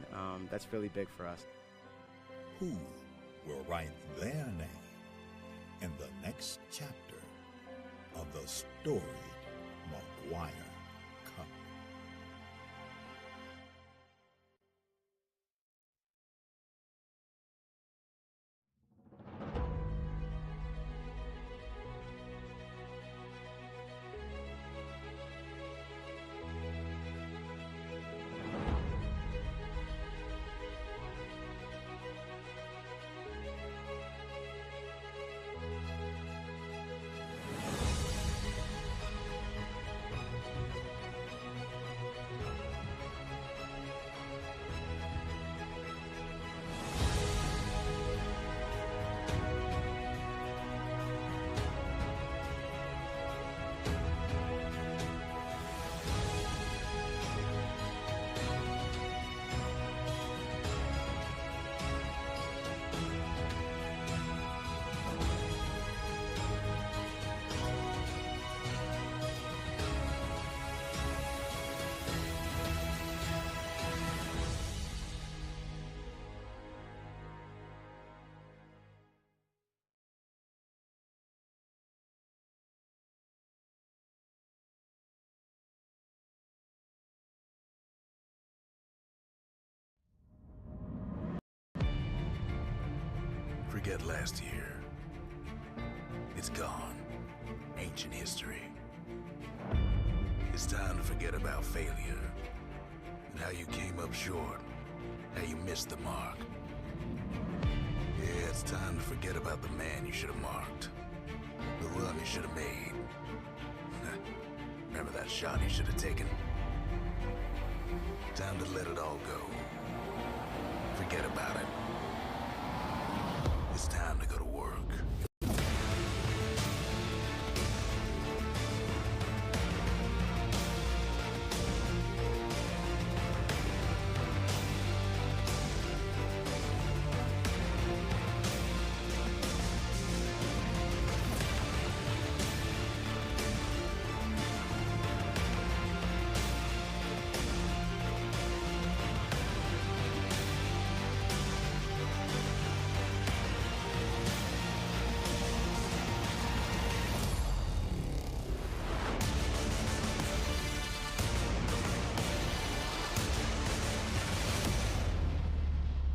Speaker 5: That's really big for us.
Speaker 2: Who will write their name in the next chapter of the storied Maguire Cup.
Speaker 6: Forget last year. It's gone. Ancient history. It's time to forget about failure and how you came up short, how you missed the mark. Yeah, it's time to forget about the man you should have marked, the run you should have made. Remember that shot you should have taken? Time to let it all go. Forget about it. It's time to go to work.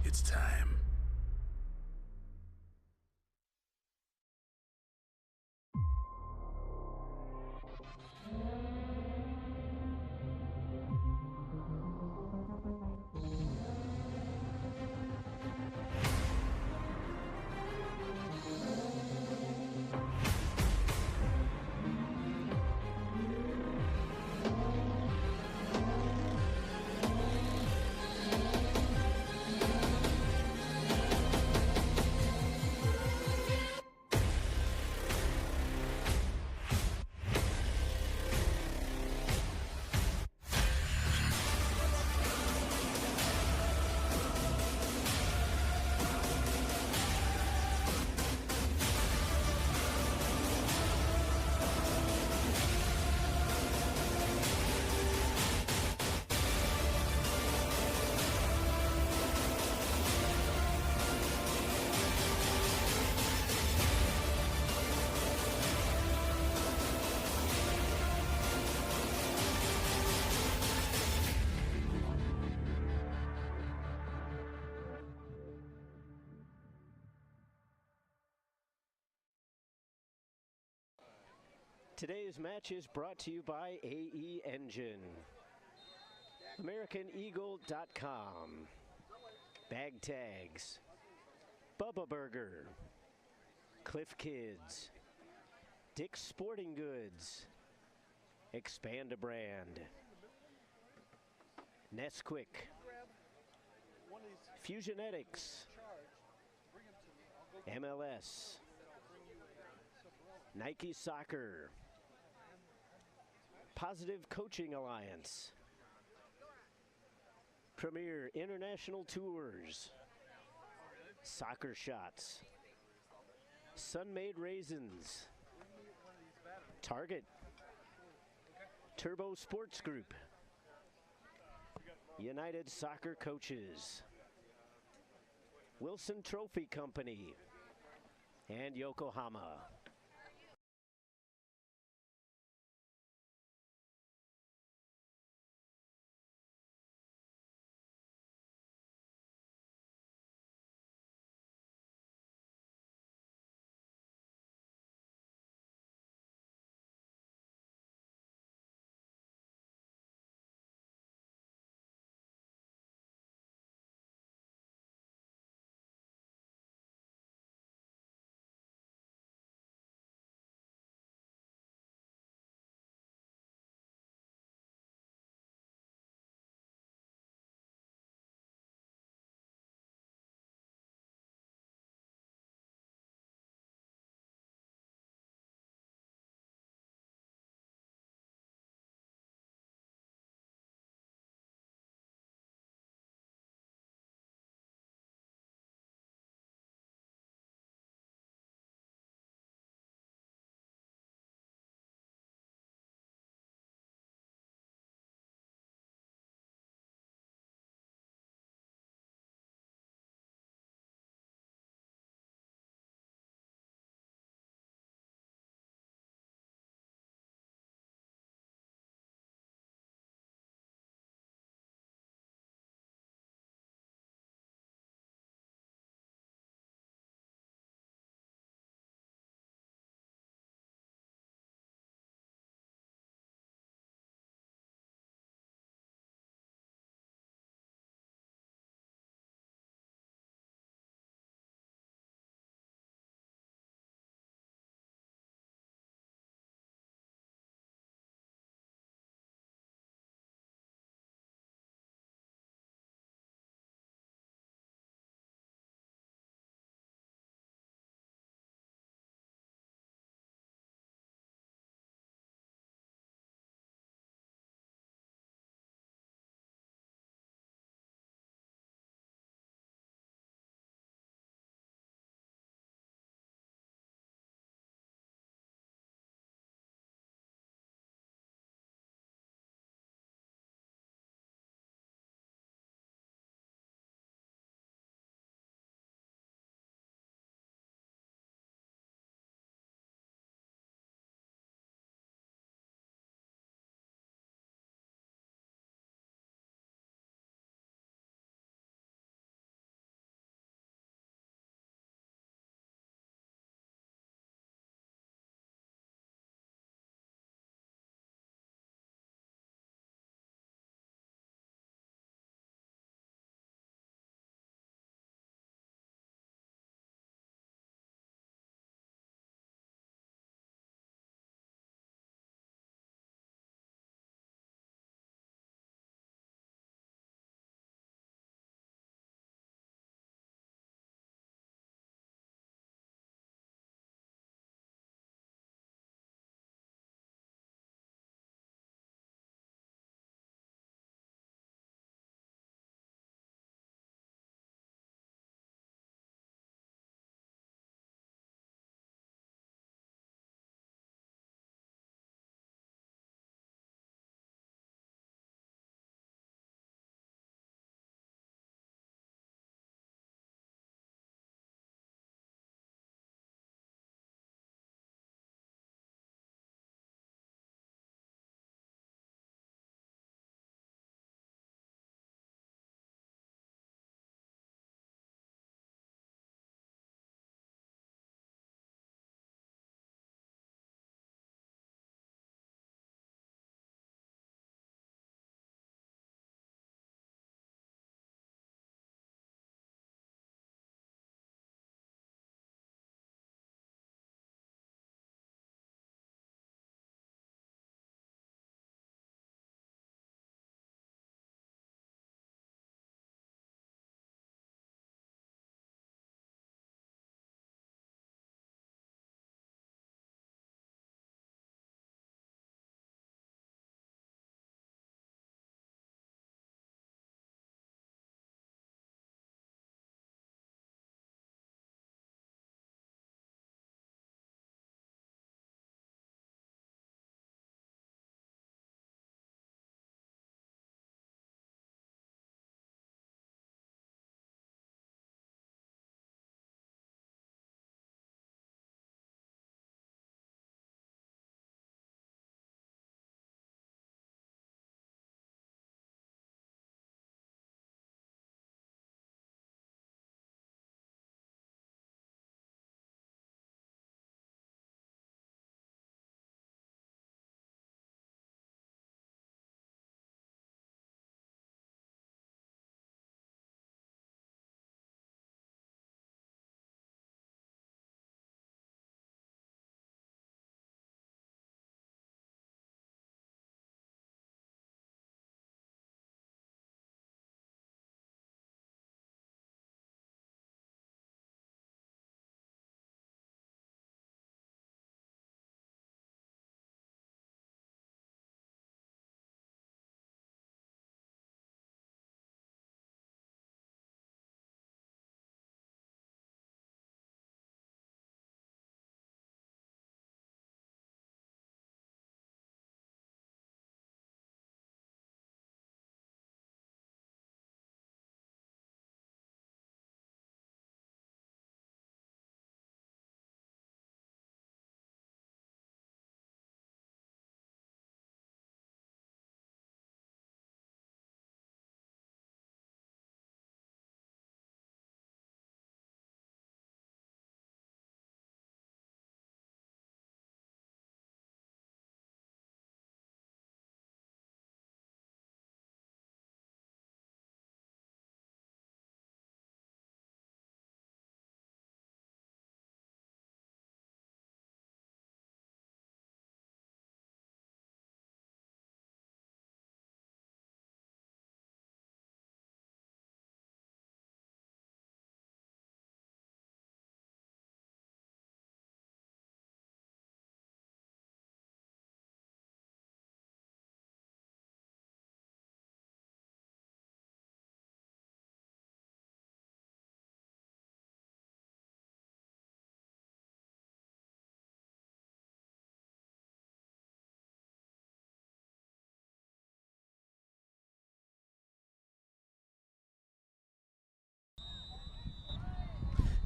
Speaker 6: It's time.
Speaker 7: Today's match is brought to you by AE Engine, AmericanEagle.com, Bag Tags, Bubba Burger, Cliff Kids, Dick's Sporting Goods, Expand a Brand, Nesquik, Fusionetics, MLS, Nike Soccer, Positive Coaching Alliance, Premier International Tours, Soccer Shots, Sun-Made Raisins, Target, Turbo Sports Group, United Soccer Coaches, Wilson Trophy Company, and Yokohama.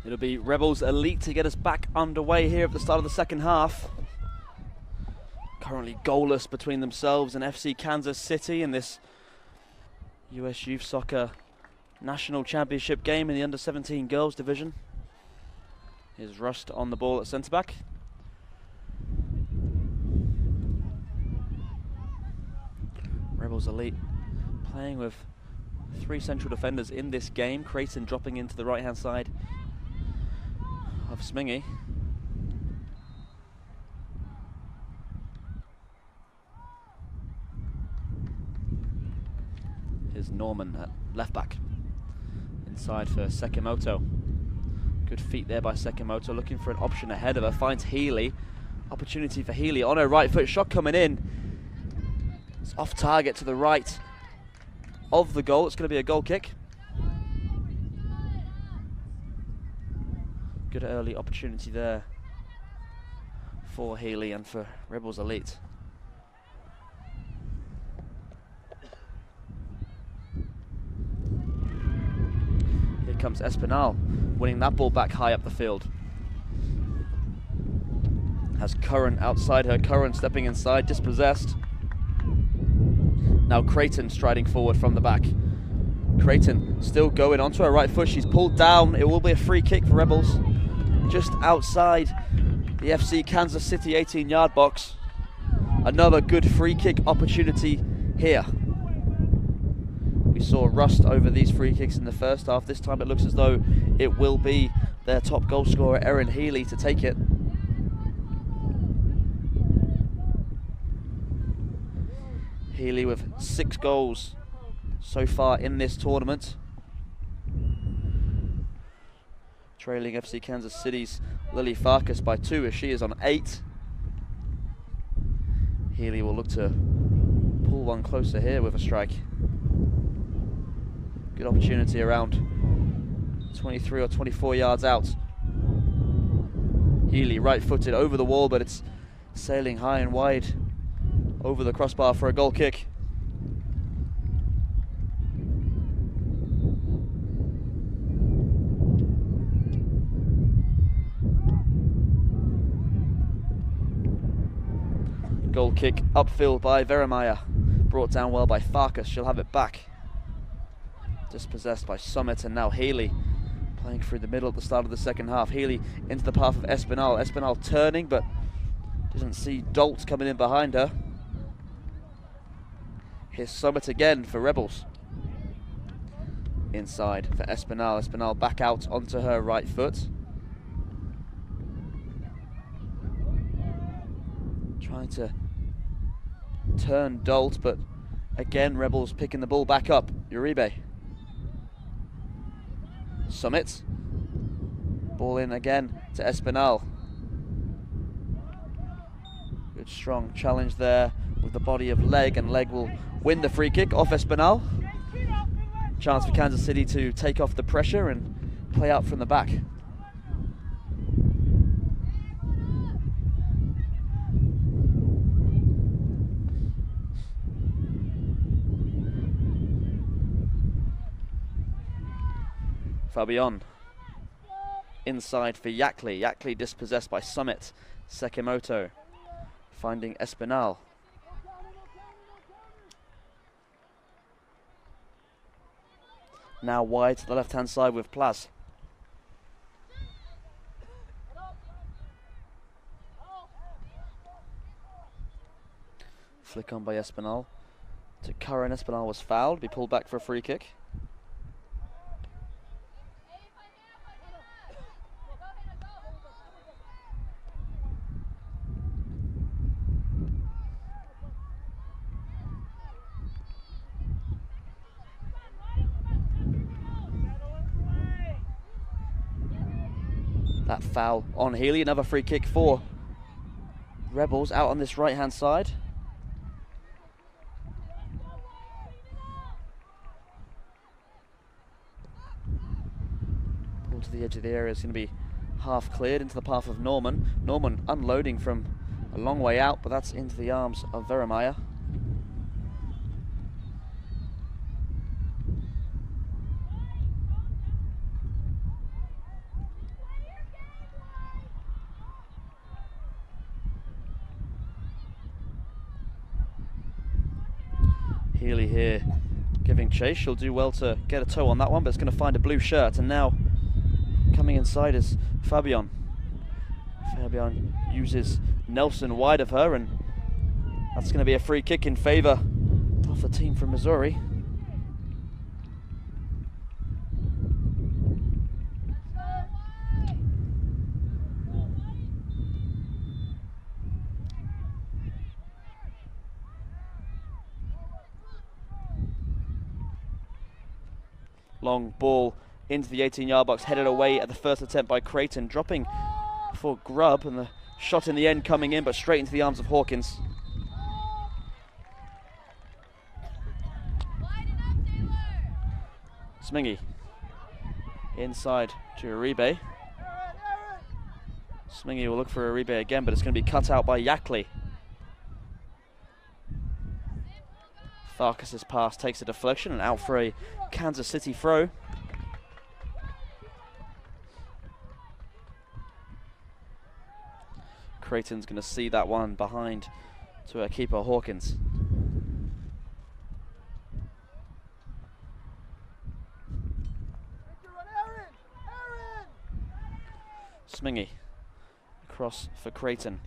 Speaker 1: It'll be Rebels Elite to get us back underway here at the start of the second half. Currently goalless between themselves and FC Kansas City in this US Youth Soccer National Championship game in the under-17 girls division. Here's Rust on the ball at centre-back. Rebels Elite playing with 3 central defenders in this game. Creighton dropping into the right-hand side of Smingy. Here's Norman at left back. Inside for Sekimoto. Good feet there by Sekimoto, looking for an option ahead of her. Finds Healy. Opportunity for Healy on her right foot. Shot coming in. It's off target to the right of the goal. It's going to be a goal kick. Good early opportunity there for Healy and for Rebels Elite. Here comes Espinal, winning that ball back high up the field. Has Curran outside her. Curran stepping inside, dispossessed. Now Creighton striding forward from the back. Creighton still going onto her right foot. She's pulled down. It will be a free kick for Rebels. Just outside the FC Kansas City 18-yard box. Another good free kick opportunity here. We saw Rust over these free kicks in the first half. This time it looks as though it will be their top goal scorer, Erin Healy, to take it. Healy with 6 goals so far in this tournament. Trailing FC Kansas City's Lily Farkas by 2 as she is on 8. Healy will look to pull one closer here with a strike. Good opportunity around 23 or 24 yards out. Healy right-footed over the wall, but it's sailing high and wide over the crossbar for a goal kick. Goal kick upfield by Vermeyer. Brought down well by Farkas. She'll have it back. Dispossessed by Summit, and now Healy playing through the middle at the start of the second half. Healy into the path of Espinal. Espinal turning, but doesn't see Dolt coming in behind her. Here's Summit again for Rebels. Inside for Espinal. Espinal back out onto her right foot. Trying to turn Dolt, but again Rebels picking the ball back up. Uribe. Summit. Ball in again to Espinal. Good strong challenge there with the body of Leg, and Leg will win the free kick off Espinal. Chance for Kansas City to take off the pressure and play out from the back. Fabian inside for Yakli. Yakli dispossessed by Summit. Sekimoto finding Espinal. Now wide to the left-hand side with Plaz. Flick on by Espinal to Curran. Espinal was fouled. Be pulled back for a free kick. That foul on Healy. Another free kick for Rebels out on this right-hand side. Ball to the edge of the area is going to be half cleared into the path of Norman. Norman unloading from a long way out, but that's into the arms of Vermeyer. Healy here giving chase. She'll do well to get a toe on that one, but it's going to find a blue shirt. And now coming inside is Fabian. Fabian uses Nelson wide of her, and that's going to be a free kick in favor of the team from Missouri. Long ball into the 18-yard box, headed away at the first attempt by Creighton, dropping for Grubb, and the shot in the end coming in, but straight into the arms of Hawkins. Smingy inside to Uribe. Smingy will look for Uribe again, but it's going to be cut out by Yackley. Farkas's pass takes a deflection and out for a Kansas City throw. Creighton's going to see that one behind to her keeper Hawkins. Smingy across for Creighton.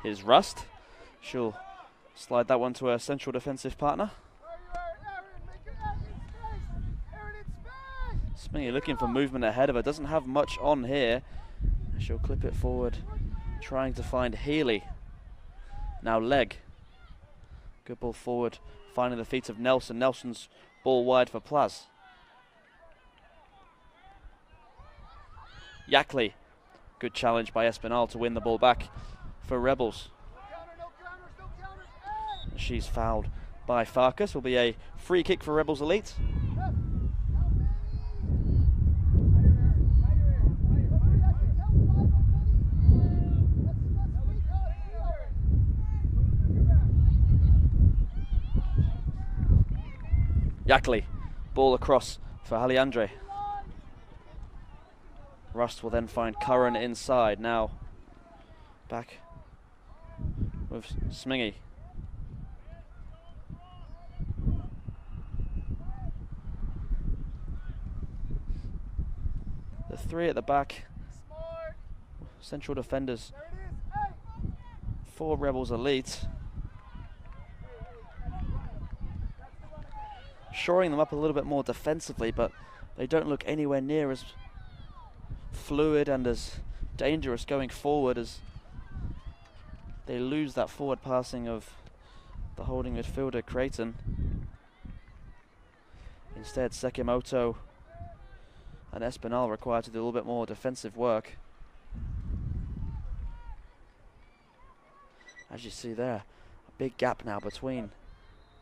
Speaker 1: Here's Rust. She'll slide that one to her central defensive partner. Smingy looking for movement ahead of her. Doesn't have much on here. She'll clip it forward, trying to find Healy. Now Leg. Good ball forward, finding the feet of Nelson. Nelson's ball wide for Plaz. Yackley. Good challenge by Espinal to win the ball back for Rebels. She's fouled by Farkas. Will be a free kick for Rebels Elite. Yackley, ball across for Haliandre. Rust will then find Curran inside. Now back with Smingy. The three at the back. Central defenders for Rebels Elite. Shoring them up a little bit more defensively, but they don't look anywhere near as fluid and as dangerous going forward as they lose that forward passing of the holding midfielder Creighton. Instead, Sekimoto and Espinal required to do a little bit more defensive work. As you see there, a big gap now between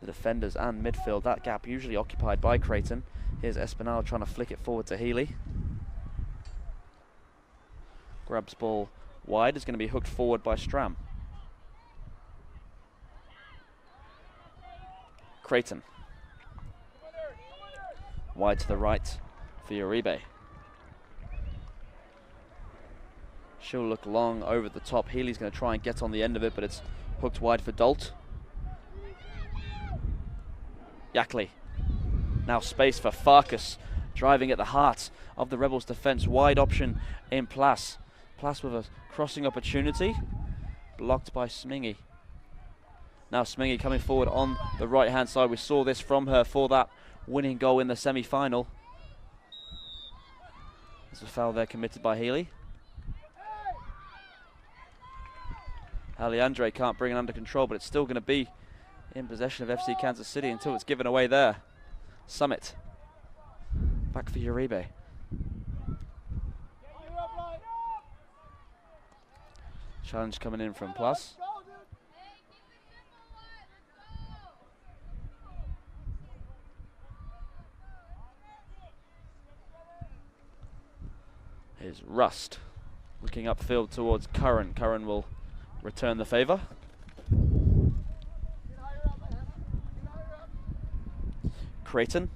Speaker 1: the defenders and midfield. That gap usually occupied by Creighton. Here's Espinal trying to flick it forward to Healy. Grabs ball wide, is going to be hooked forward by Stram. Creighton. Wide to the right for Uribe. She'll look long over the top. Healy's going to try and get on the end of it, but it's hooked wide for Dolt. Yackley. Now space for Farkas, driving at the heart of the Rebels' defence. Wide option in Plas. Plas with a crossing opportunity, blocked by Smingy. Now Smingy coming forward on the right-hand side. We saw this from her for that winning goal in the semi-final. There's a foul there committed by Healy. Haliandre can't bring it under control, but it's still going to be in possession of FC Kansas City until it's given away there. Summit. Back for Uribe. Challenge coming in from Plus. Here's Rust. Looking upfield towards Curran. Curran will return the favour. Creighton,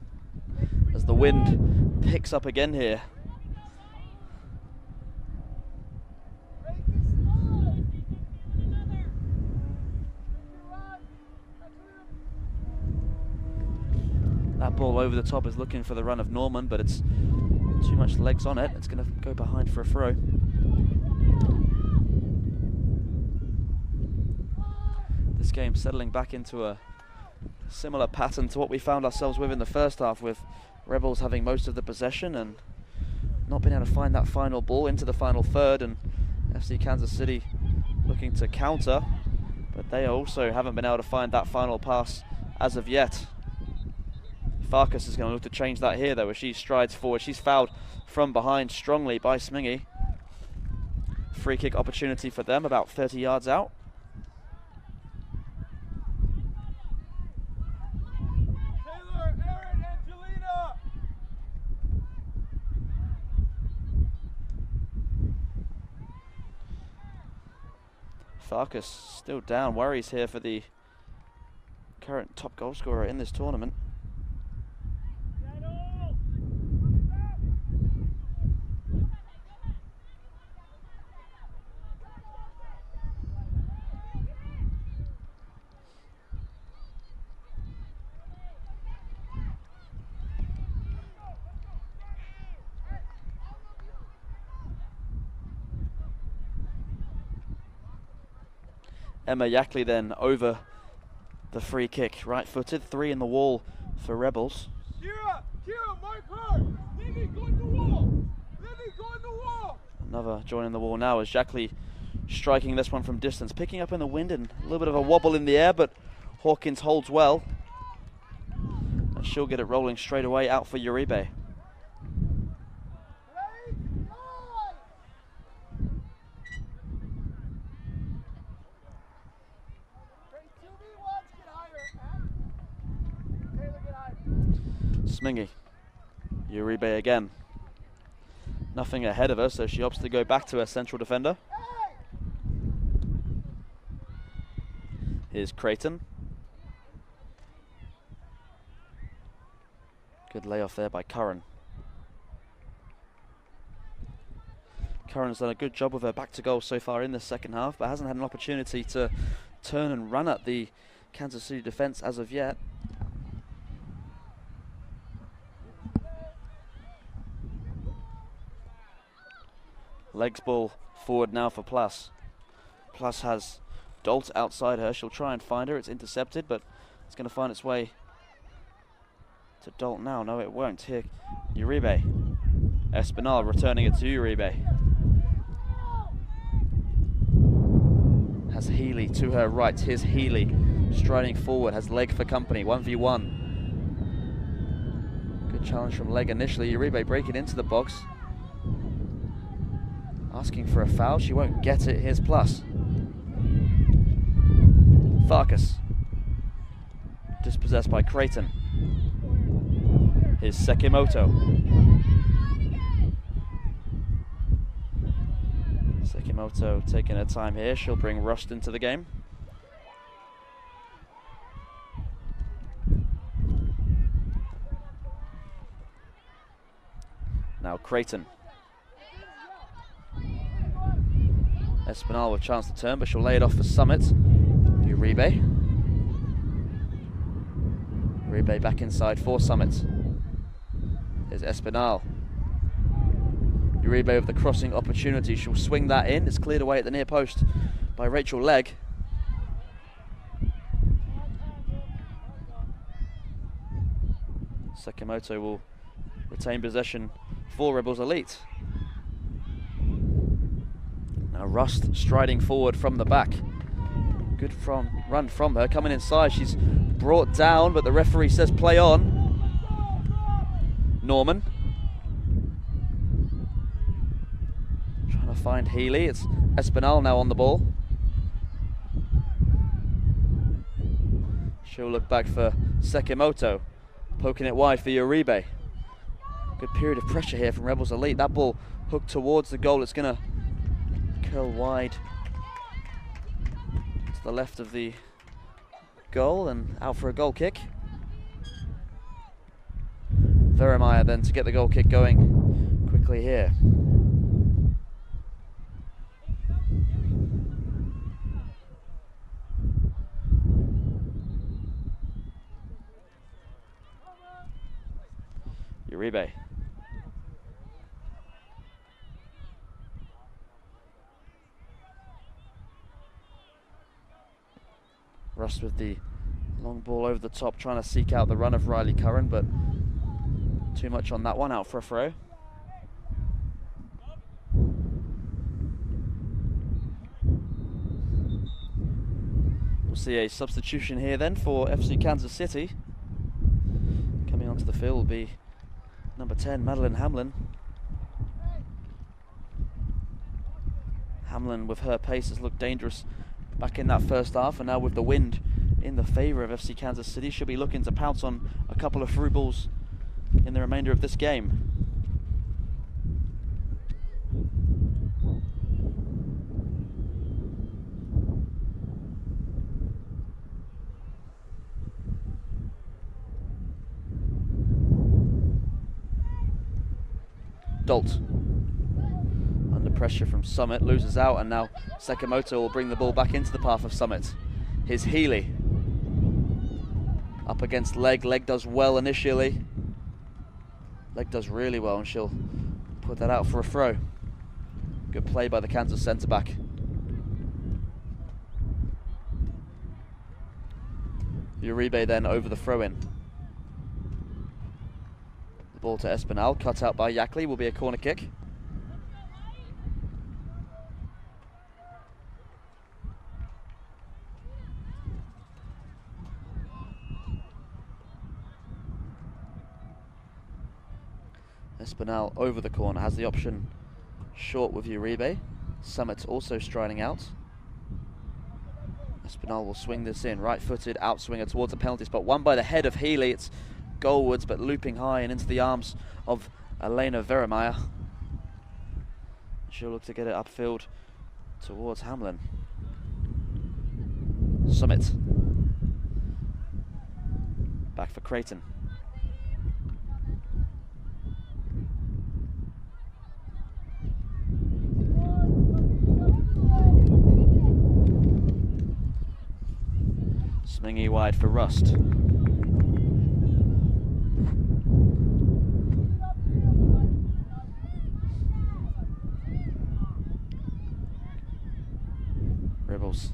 Speaker 1: as the wind picks up again here. That ball over the top is looking for the run of Norman, but it's too much legs on it. It's going to go behind for a throw. This game settling back into a similar pattern to what we found ourselves with in the first half, with Rebels having most of the possession and not being able to find that final ball into the final third, and FC Kansas City looking to counter, but they also haven't been able to find that final pass as of yet. Farkas is going to look to change that here though as she strides forward. She's fouled from behind strongly by Smingy. Free kick opportunity for them about 30 yards out. Farkas still down. Worries here for the current top goal scorer in this tournament. Emma Yackley then over the free kick, right-footed, 3 in the wall for Rebels.
Speaker 8: Kira, mark her! Lily, go in the wall! Lily, go in the wall!
Speaker 1: Another joining the wall now as Yackley striking this one from distance, picking up in the wind and a little bit of a wobble in the air, but Hawkins holds well. And she'll get it rolling straight away out for Uribe. Smingy, Uribe again. Nothing ahead of her, so she opts to go back to her central defender. Here's Creighton. Good layoff there by Curran. Curran's done a good job with her back to goal so far in the second half, but hasn't had an opportunity to turn and run at the Kansas City defense as of yet. Legs ball forward now for Plus. Plus has Dolt outside her. She'll try and find her. It's intercepted, but it's going to find its way to Dolt now. No, it won't. Here, Uribe. Espinal returning it to Uribe. Has Healy to her right. Here's Healy striding forward. Has Leg for company. 1v1. Good challenge from Leg initially. Uribe breaking into the box. Asking for a foul, she won't get it. Here's Plus. Farkas. Dispossessed by Creighton. Here's Sekimoto. Sekimoto taking her time here. She'll bring Rust into the game. Now Creighton. Espinal with a chance to turn, but she'll lay it off for Summit. Uribe. Uribe back inside for Summit. Here's Espinal. Uribe with the crossing opportunity. She'll swing that in. It's cleared away at the near post by Rachel Legg. Sekimoto will retain possession for Rebels Elite. Now Rust striding forward from the back. Good run from her, coming inside. She's brought down, but the referee says play on. Norman. Trying to find Healy. It's Espinal now on the ball. She'll look back for Sekimoto. Poking it wide for Uribe. Good period of pressure here from Rebels Elite. That ball hooked towards the goal. It's going to curl wide to the left of the goal and out for a goal kick. Vermeyer then to get the goal kick going quickly here. Uribe. Rust with the long ball over the top, trying to seek out the run of Riley Curran, but too much on that one, out for a throw. We'll see a substitution here then for FC Kansas City. Coming onto the field will be number 10, Madeline Hamlin. Hamlin, with her pace, has looked dangerous back in that first half, and now with the wind in the favour of FC Kansas City, she'll be looking to pounce on a couple of through balls in the remainder of this game. Dolt, under pressure from Summit, loses out, and now Sekimoto will bring the ball back into the path of Summit. Here's Healy, up against Leg. Leg does well initially. Leg does really well, and she'll put that out for a throw. Good play by the Kansas centre back. Uribe then over the throw-in. The ball to Espinal, cut out by Yackley, will be a corner kick. Espinal over the corner, has the option short with Uribe. Summit also striding out. Espinal will swing this in, right-footed outswinger towards the penalty spot, won by the head of Healy. It's goalwards, but looping high and into the arms of Elena Vermeyer. She'll look to get it upfield towards Hamlin. Summit. Back for Creighton. Smingy wide for Rust. Rebels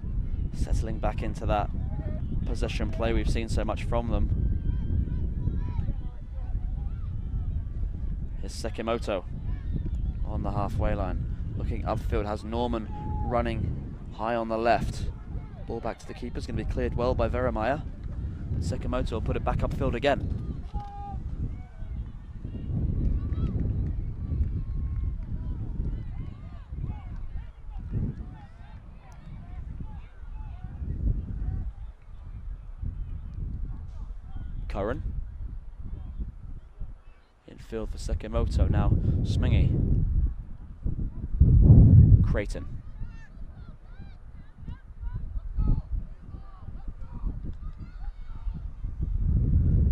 Speaker 1: settling back into that possession play we've seen so much from them. Here's Sekimoto on the halfway line. Looking upfield, has Norman running high on the left. Ball back to the keeper, is going to be cleared well by Vermeyer. Sekimoto will put it back upfield again. Curran. Infield for Sekimoto, now Smingy. Creighton.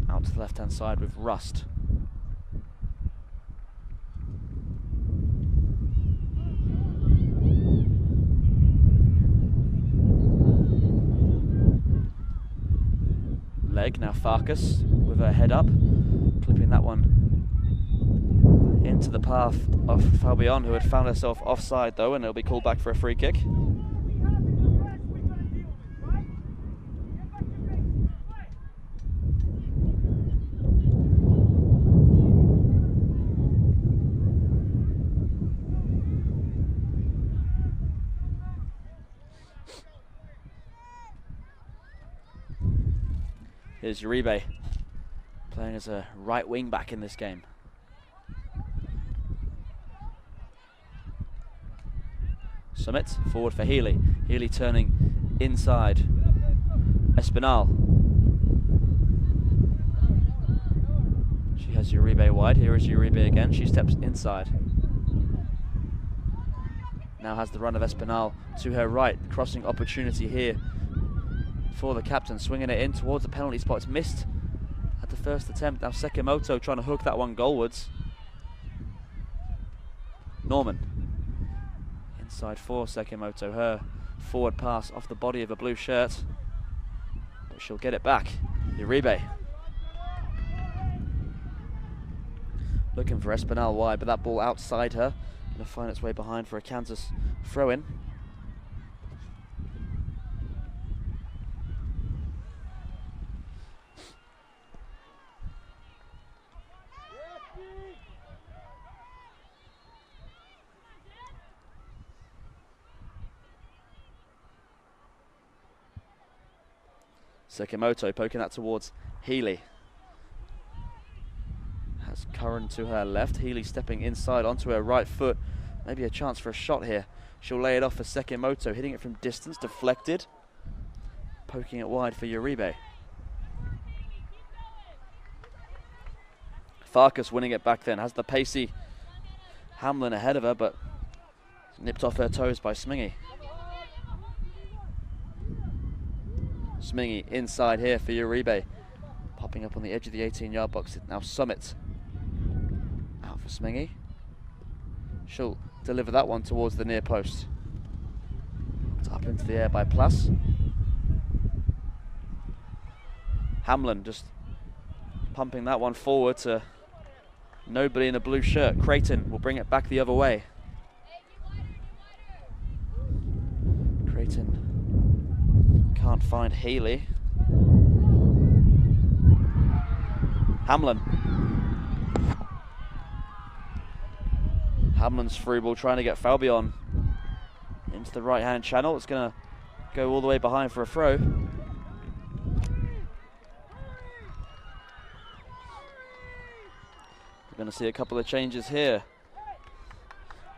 Speaker 1: Out to the left-hand side with Rust. Leg, now Farkas with her head up, clipping that one into the path of Fabian, who had found herself offside though, and it'll be called back for a free kick. Here's Uribe, playing as a right wing back in this game. Summit, forward for Healy. Healy turning inside. Espinal. She has Uribe wide. Here is Uribe again. She steps inside. Now has the run of Espinal to her right. Crossing opportunity here for the captain, swinging it in towards the penalty spot. It's missed at the first attempt. Now Sekimoto trying to hook that one goalwards. Norman inside for Sekimoto, her forward pass off the body of a blue shirt, but she'll get it back. Uribe. Looking for Espinal wide, but that ball outside her. Going to find its way behind for a Kansas throw-in. Sekimoto poking that towards Healy. Has Curran to her left. Healy stepping inside onto her right foot. Maybe a chance for a shot here. She'll lay it off for Sekimoto, hitting it from distance, deflected. Poking it wide for Uribe. Farkas winning it back then. Has the pacey Hamlin ahead of her, but nipped off her toes by Smingy. Smingy inside here for Uribe. Popping up on the edge of the 18-yard box. Now Summit. Out for Smingy. She'll deliver that one towards the near post. Up into the air by Plas. Hamlin just pumping that one forward to nobody in a blue shirt. Creighton will bring it back the other way. Creighton can't find Healy. Hamlin. Hamlin's through ball trying to get Falbion into the right-hand channel. It's going to go all the way behind for a throw. We're going to see a couple of changes here.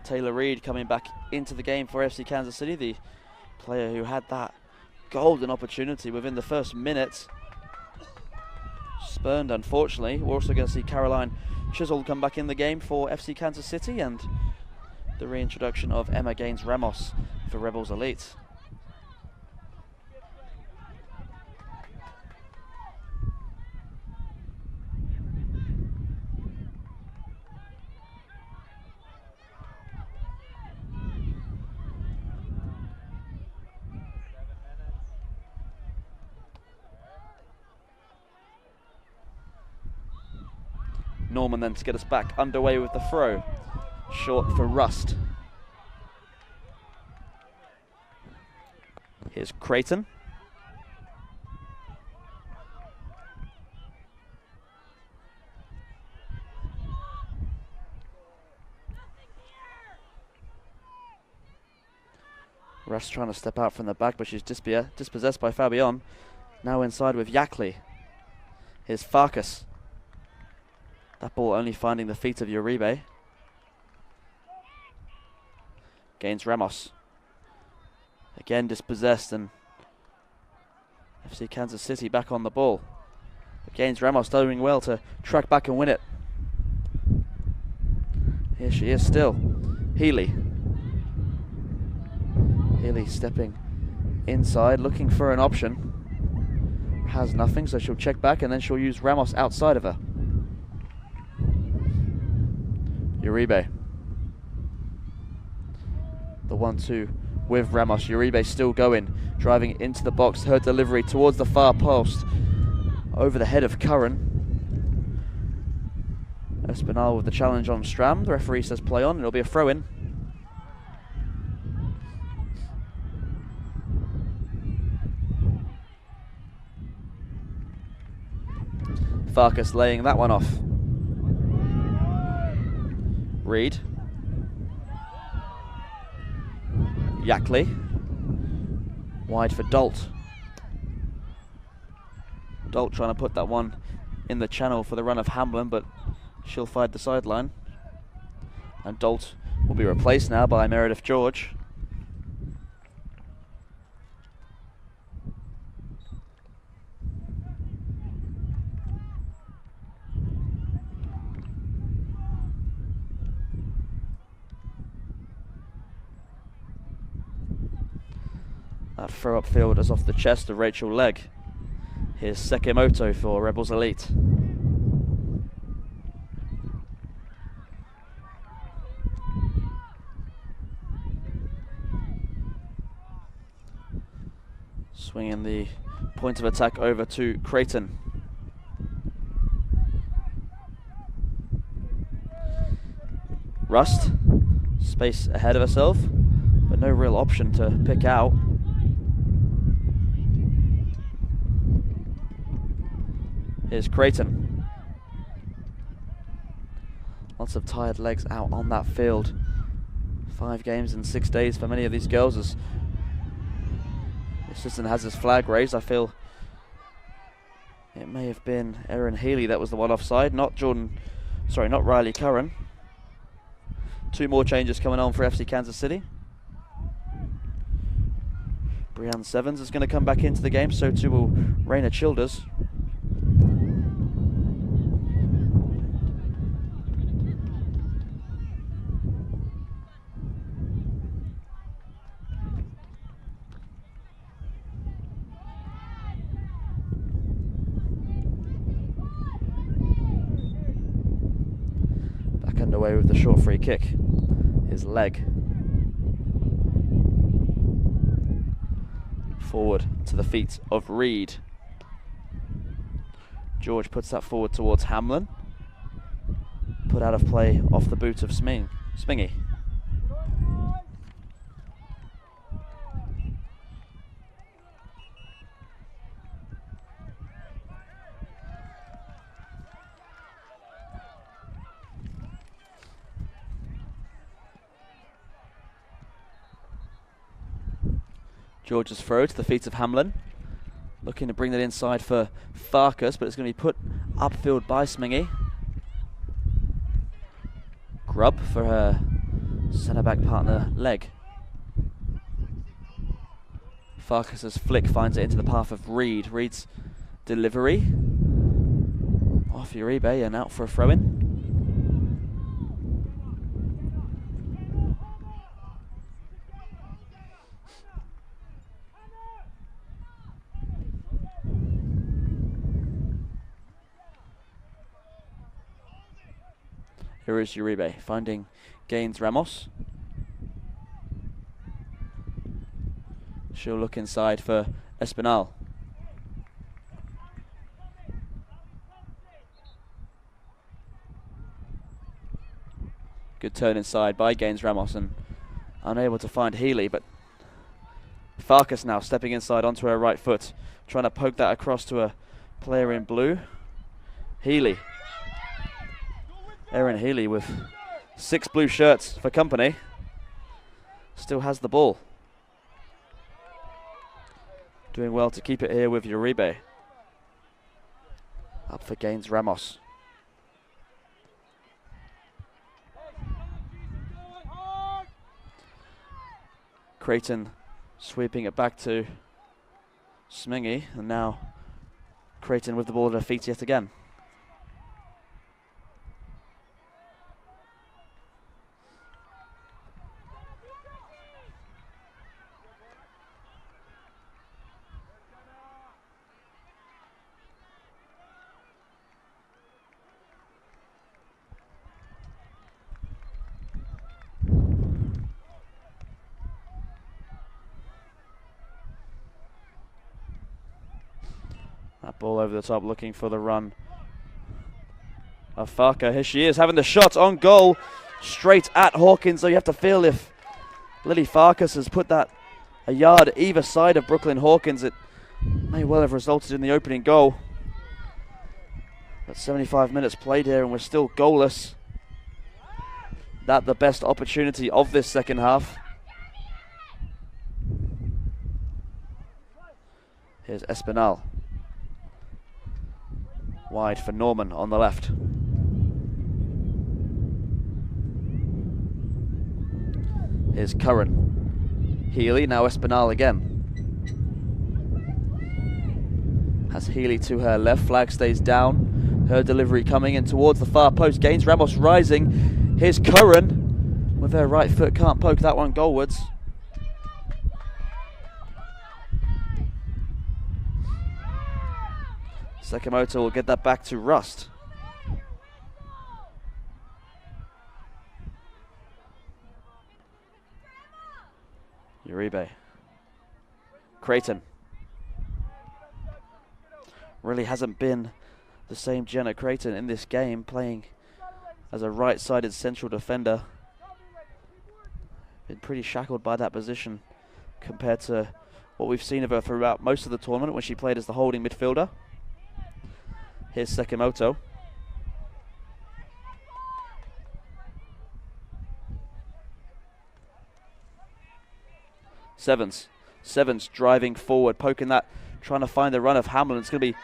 Speaker 1: Taylor Reed coming back into the game for FC Kansas City, the player who had that golden opportunity within the first minute. Spurned, unfortunately. We're also going to see Caroline Chisholm come back in the game for FC Kansas City, and the reintroduction of Emma Gaines-Ramos for Rebels Elite. Norman then to get us back underway with the throw. Short for Rust. Here's Creighton. Rust trying to step out from the back, but she's dispossessed by Fabian. Now inside with Yakli. Here's Farkas. That ball only finding the feet of Uribe. Gaines-Ramos. Again dispossessed, and FC Kansas City back on the ball. But Gaines-Ramos doing well to track back and win it. Here she is still. Healy. Healy stepping inside, looking for an option. Has nothing, so she'll check back and then she'll use Ramos outside of her. Uribe. The 1-2 with Ramos. Uribe still going, driving into the box. Her delivery towards the far post. Over the head of Curran. Espinal with the challenge on Stram. The referee says play on. It'll be a throw-in. Farkas laying that one off. Reed. Yakli. Wide for Dolt. Dolt trying to put that one in the channel for the run of Hamlin, but she'll find the sideline. And Dolt will be replaced now by Meredith George. That throw upfield is off the chest of Rachel Legg. Here's Sekimoto for Rebels Elite. Swinging the point of attack over to Creighton. Rust, space ahead of herself, but no real option to pick out. Here's Creighton. Lots of tired legs out on that field. 5 games in 6 days for many of these girls as the assistant has his flag raised. I feel it may have been Erin Healy that was the one offside, not Riley Curran. 2 more changes coming on for FC Kansas City. Breanne Sevens is going to come back into the game, so too will Raina Childers. Back underway with the short free kick. His leg. Forward to the feet of Reed. George puts that forward towards Hamlin. Put out of play off the boot of Smingy. George's throw to the feet of Hamlin. Looking to bring that inside for Farkas, but it's going to be put upfield by Smingy. Grubb for her centre-back partner, Leg. Farkas's flick finds it into the path of Reed. Reed's delivery. Off Uribe and out for a throw-in. Here is Uribe finding Gaines Ramos. She'll look inside for Espinal. Good turn inside by Gaines Ramos and unable to find Healy, but Farkas now stepping inside onto her right foot, trying to poke that across to a player in blue. Healy. Erin Healy with 6 blue shirts for company. Still has the ball. Doing well to keep it here with Uribe. Up for Gaines Ramos. Creighton sweeping it back to Smingy, and now Creighton with the ball at her feet yet again. That ball over the top, looking for the run of Farka. Here she is, having the shot on goal, straight at Hawkins. So you have to feel if Lily Farkas has put that a yard either side of Brooklyn Hawkins, it may well have resulted in the opening goal. But 75 minutes played here and we're still goalless. That the best opportunity of this second half. Here's Espinal. Wide for Norman on the left. Here's Curran. Healy, now Espinal again. Has Healy to her left, flag stays down. Her delivery coming in towards the far post. Gaines Ramos rising. Here's Curran with her right foot, can't poke that one goalwards. Sakamoto will get that back to Rust. Uribe. Creighton. Really hasn't been the same Jenna Creighton in this game, playing as a right-sided central defender Been pretty shackled by that position compared to what we've seen of her throughout most of the tournament when she played as the holding midfielder. Here's Sekimoto. Sevens driving forward, poking that, trying to find the run of Hamlin. It's going to be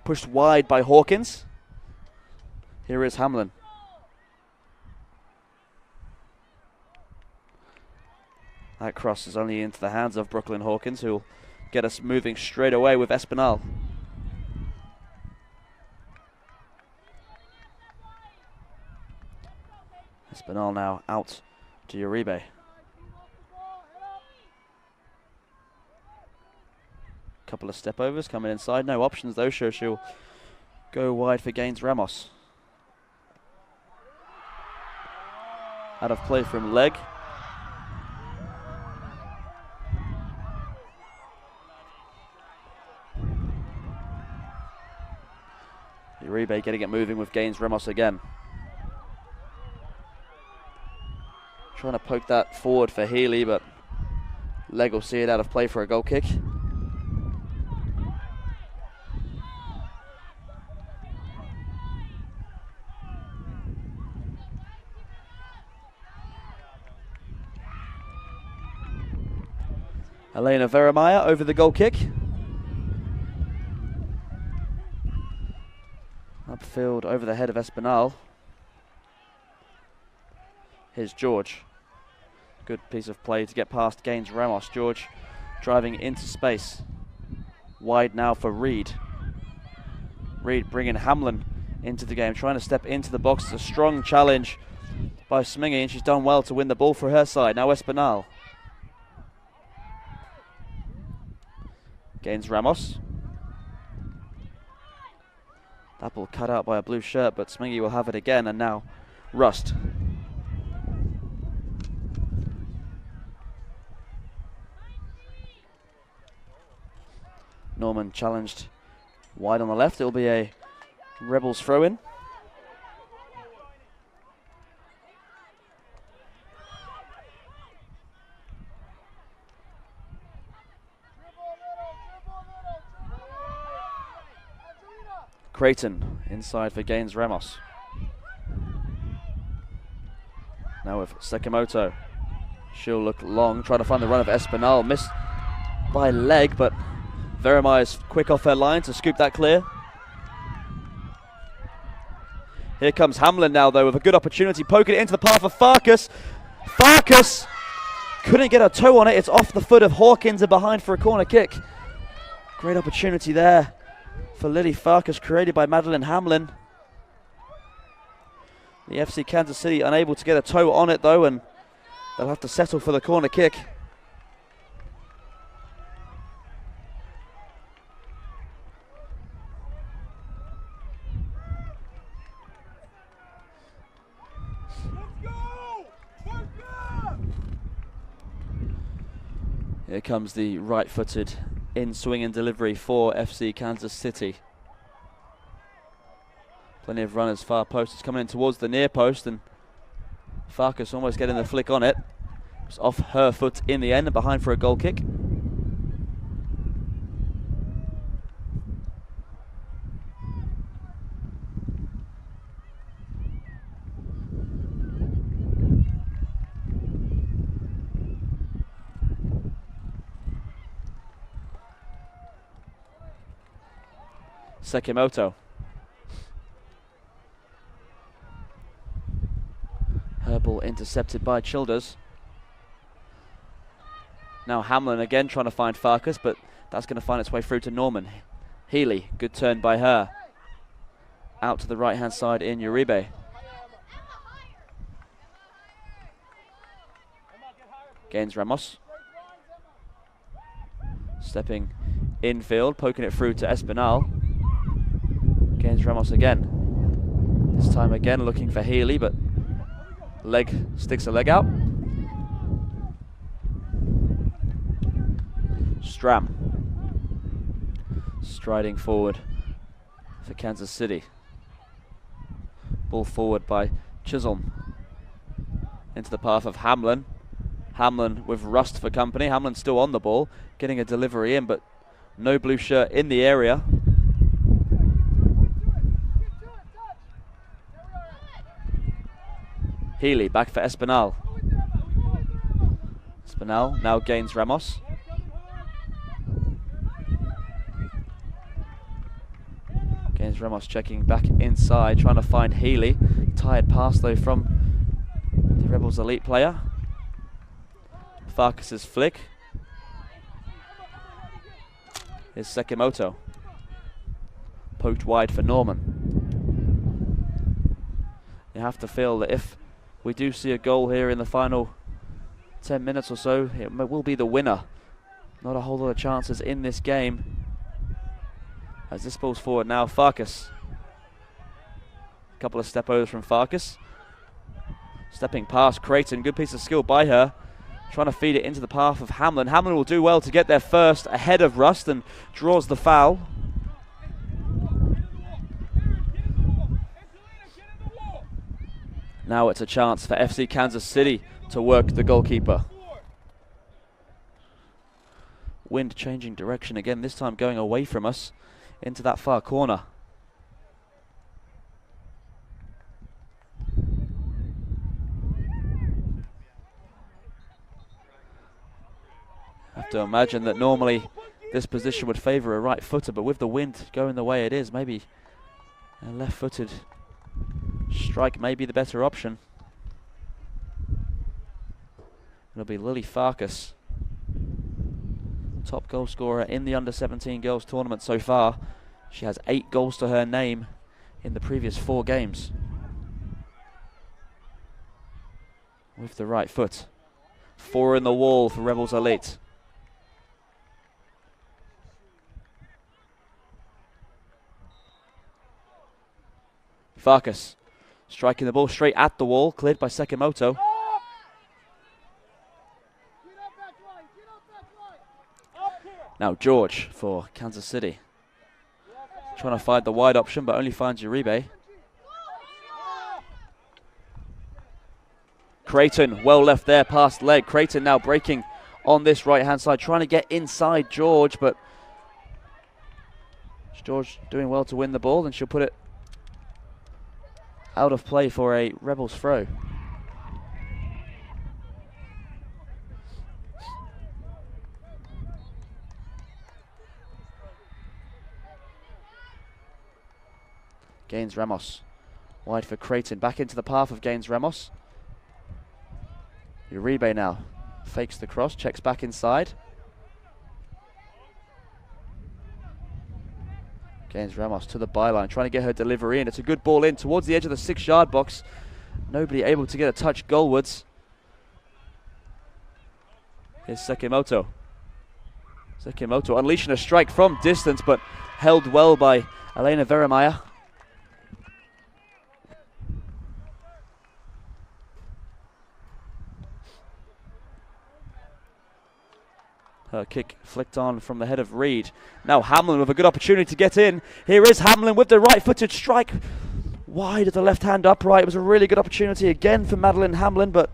Speaker 1: pushed wide by Hawkins. Here is Hamlin. That cross is only into the hands of Brooklyn Hawkins, who will get us moving straight away with Espinal. Espinal now out to Uribe. Couple of step overs coming inside. No options though, so she'll go wide for Gaines Ramos. Out of play from leg. Uribe getting it moving with Gaines Ramos again. Trying to poke that forward for Healy, but leg will see it out of play for a goal kick. Elena Vermeer over the goal kick. Upfield over the head of Espinal. Here's George. Good piece of play to get past Gaines Ramos. George driving into space. Wide now for Reed. Reed bringing Hamlin into the game, trying to step into the box. It's a strong challenge by Smingy, and she's done well to win the ball for her side. Now Espinal. Gaines Ramos. That ball cut out by a blue shirt, but Smingy will have it again, and now Rust. Norman challenged wide on the left. It'll be a Rebels throw-in. Creighton inside for Gaines Ramos. Now with Sekimoto. She'll look long, try to find the run of Espinal. Missed by leg, but Vermeer is quick off her line to scoop that clear. Here comes Hamlin now, though, with a good opportunity, poking it into the path of Farkas. Farkas couldn't get a toe on it. It's off the foot of Hawkins and behind for a corner kick. Great opportunity there for Lily Farkas, created by Madeline Hamlin. The FC Kansas City unable to get a toe on it, though, and they'll have to settle for the corner kick. Here comes the right-footed in-swing and delivery for FC Kansas City. Plenty of runners far post. It's coming in towards the near post, and Farkas almost getting the flick on it. It's off her foot in the end and behind for a goal kick. Sekimoto. Her ball intercepted by Childers. Now Hamlin again trying to find Farkas, but that's going to find its way through to Norman. Healy, good turn by her. Out to the right hand side in Uribe. Gaines Ramos. Stepping infield, poking it through to Espinal. Gaines Ramos again. This time again looking for Healy, but leg sticks a leg out. Stram striding forward for Kansas City. Ball forward by Chisholm. into the path of Hamlin. Hamlin with Rust for company. Hamlin still on the ball, getting a delivery in, but no blue shirt in the area. Healy back for Espinal. Espinal now gains Ramos. Gains Ramos, checking back inside, trying to find Healy. Tired pass though from the Rebels elite player. Farkas's flick. Here's Sekimoto. Poked wide for Norman. You have to feel that if we do see a goal here in the final 10 minutes or so, it will be the winner. Not a whole lot of chances in this game. As this ball's forward now, Farkas. A couple of step overs from Farkas. Stepping past Creighton, good piece of skill by her. Trying to feed it into the path of Hamlin. Hamlin will do well to get there first, ahead of Rust, and draws the foul. Now it's a chance for FC Kansas City to work the goalkeeper. Wind changing direction again, this time going away from us into that far corner. I have to imagine that normally this position would favour a right footer, but with the wind going the way it is, maybe a left footed strike may be the better option. It'll be Lily Farkas, top goal scorer in the under-17 girls tournament so far. She has 8 goals to her name in the previous 4 games. With the right foot. 4 in the wall for Rebels Elite. Farkas striking the ball straight at the wall, cleared by Sekimoto. Now George for Kansas City. Trying to find the wide option, but only finds Uribe. Creighton, well left there, past leg. Creighton now breaking on this right-hand side, trying to get inside George, but George doing well to win the ball, and she'll put it out of play for a Rebels throw. Gaines Ramos. Wide for Creighton. Back into the path of Gaines Ramos. Uribe now. Fakes the cross. Checks back inside. Gaines Ramos to the byline. Trying to get her delivery in. It's a good ball in towards the edge of the 6-yard box. Nobody able to get a touch goalwards. Here's Sekimoto. Sekimoto unleashing a strike from distance, but held well by Elena Veremeier. Her kick flicked on from the head of Reed. Now Hamlin with a good opportunity to get in. Here is Hamlin with the right-footed strike. Wide of the left-hand upright. It was a really good opportunity again for Madeline Hamlin, but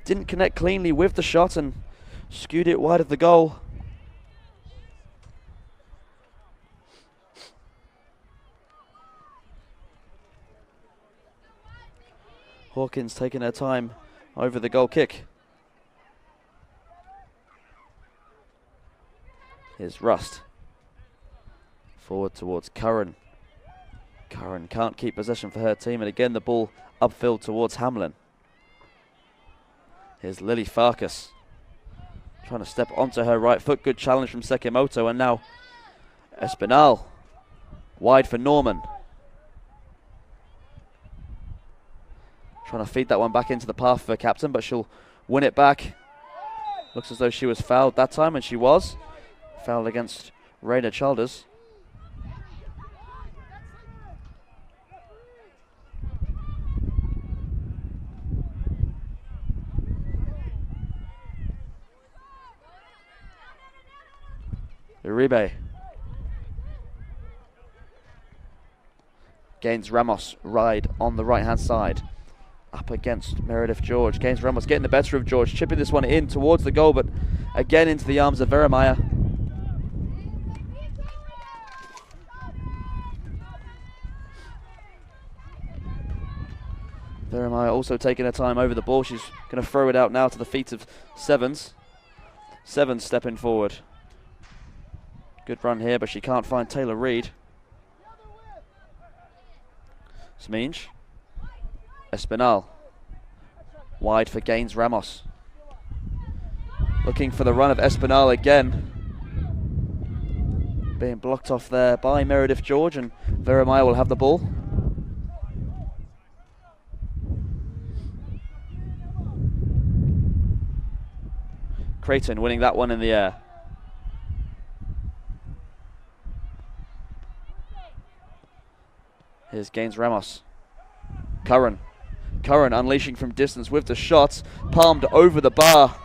Speaker 1: didn't connect cleanly with the shot and skewed it wide of the goal. Hawkins taking her time over the goal kick. Here's Rust. Forward towards Curran. Curran can't keep possession for her team, and again the ball upfield towards Hamlin. Here's Lily Farkas. Trying to step onto her right foot. Good challenge from Sekimoto, and now Espinal. Wide for Norman. Trying to feed that one back into the path of her captain, but she'll win it back. Looks as though she was fouled that time, and she was. Foul against Raina Childers. Uribe. Gains Ramos, ride on the right-hand side. up against Meredith George. Gaines Ramos getting the better of George, chipping this one in towards the goal, but again into the arms of Vermeyer. Vermeyer also taking her time over the ball. She's going to throw it out now to the feet of Sevens. Sevens stepping forward. Good run here, but she can't find Taylor Reid. Smeenge. Espinal. Wide for Gaines Ramos. Looking for the run of Espinal again. Being blocked off there by Meredith George, and Vermeyer will have the ball. Creighton winning that one in the air. Here's Gaines Ramos. Curran unleashing from distance with the shot. Palmed over the bar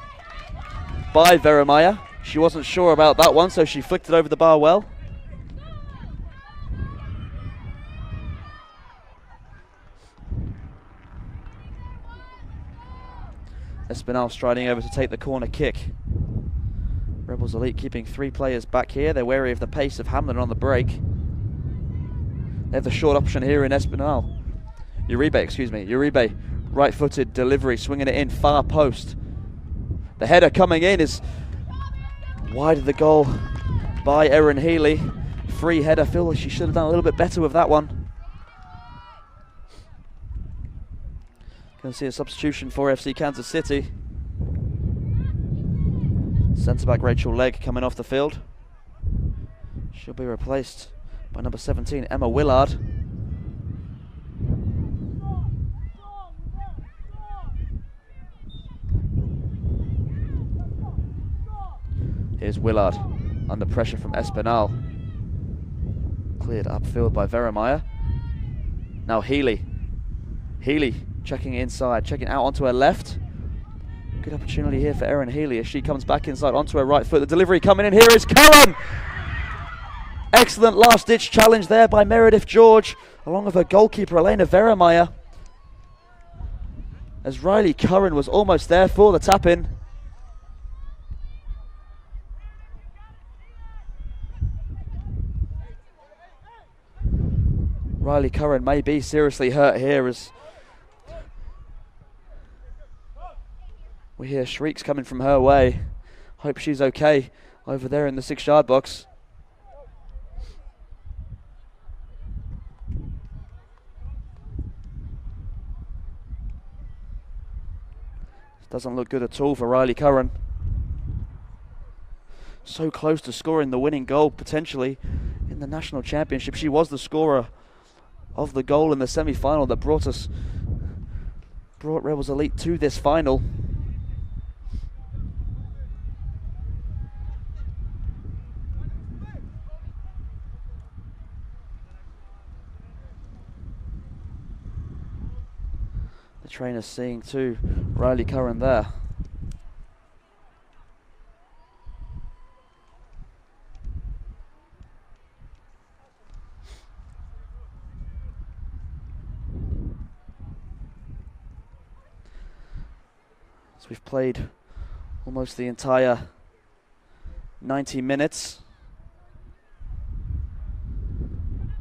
Speaker 1: by Vermeyer. She wasn't sure about that one, so she flicked it over the bar well. Espinal striding over to take the corner kick. Rebels Elite keeping 3 players back here. They're wary of the pace of Hamlin on the break. They have the short option here in Espinal. Uribe, right-footed delivery, swinging it in, far post. The header coming in is wide of the goal by Erin Healy. Free header, feel like she should have done a little bit better with that one. Going to see a substitution for FC Kansas City. Centre-back Rachel Legg coming off the field. She'll be replaced by number 17, Emma Willard. Here's Willard under pressure from Espinal. Cleared upfield by Vermeyer. Now Healy. Healy checking inside, checking out onto her left. Good opportunity here for Erin Healy as she comes back inside onto her right foot. The delivery coming in here is Curran! Excellent last-ditch challenge there by Meredith George, along with her goalkeeper Elena Vermeyer. As Riley Curran was almost there for the tap-in. Riley Curran may be seriously hurt here as we hear shrieks coming from her way. Hope she's okay over there in the 6-yard box. Doesn't look good at all for Riley Curran. So close to scoring the winning goal potentially in the national championship. She was the scorer of the goal in the semi-final that brought Rebels Elite to this final. The trainer's seeing too Riley Curran there. So we've played almost the entire 90 minutes.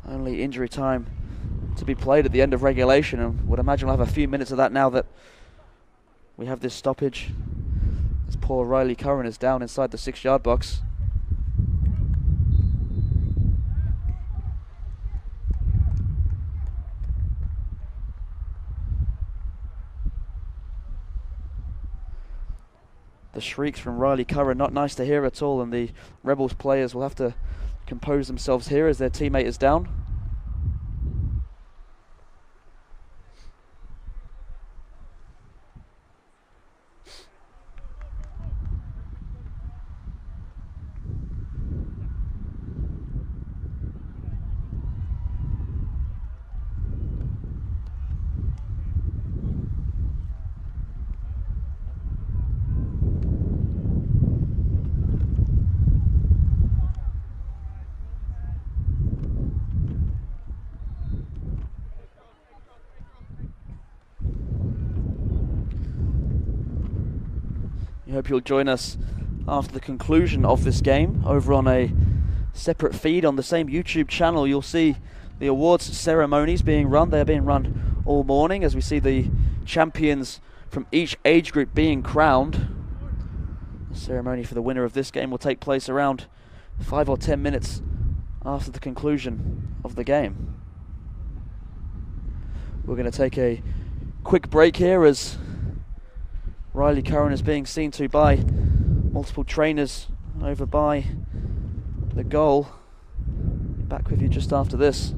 Speaker 1: Only injury time to be played at the end of regulation, and would imagine we'll have a few minutes of that now that we have this stoppage, as poor Riley Curran is down inside the 6-yard box. The shrieks from Riley Curran, not nice to hear at all, and the Rebels players will have to compose themselves here as their teammate is down. hope you'll join us after the conclusion of this game over on a separate feed on the same YouTube channel. You'll see the awards ceremonies being run. They're being run all morning as we see the champions from each age group being crowned. The ceremony for the winner of this game will take place around 5 or 10 minutes after the conclusion of the game. We're going to take a quick break here as Riley Curran is being seen to by multiple trainers over by the goal. Back with you just after this.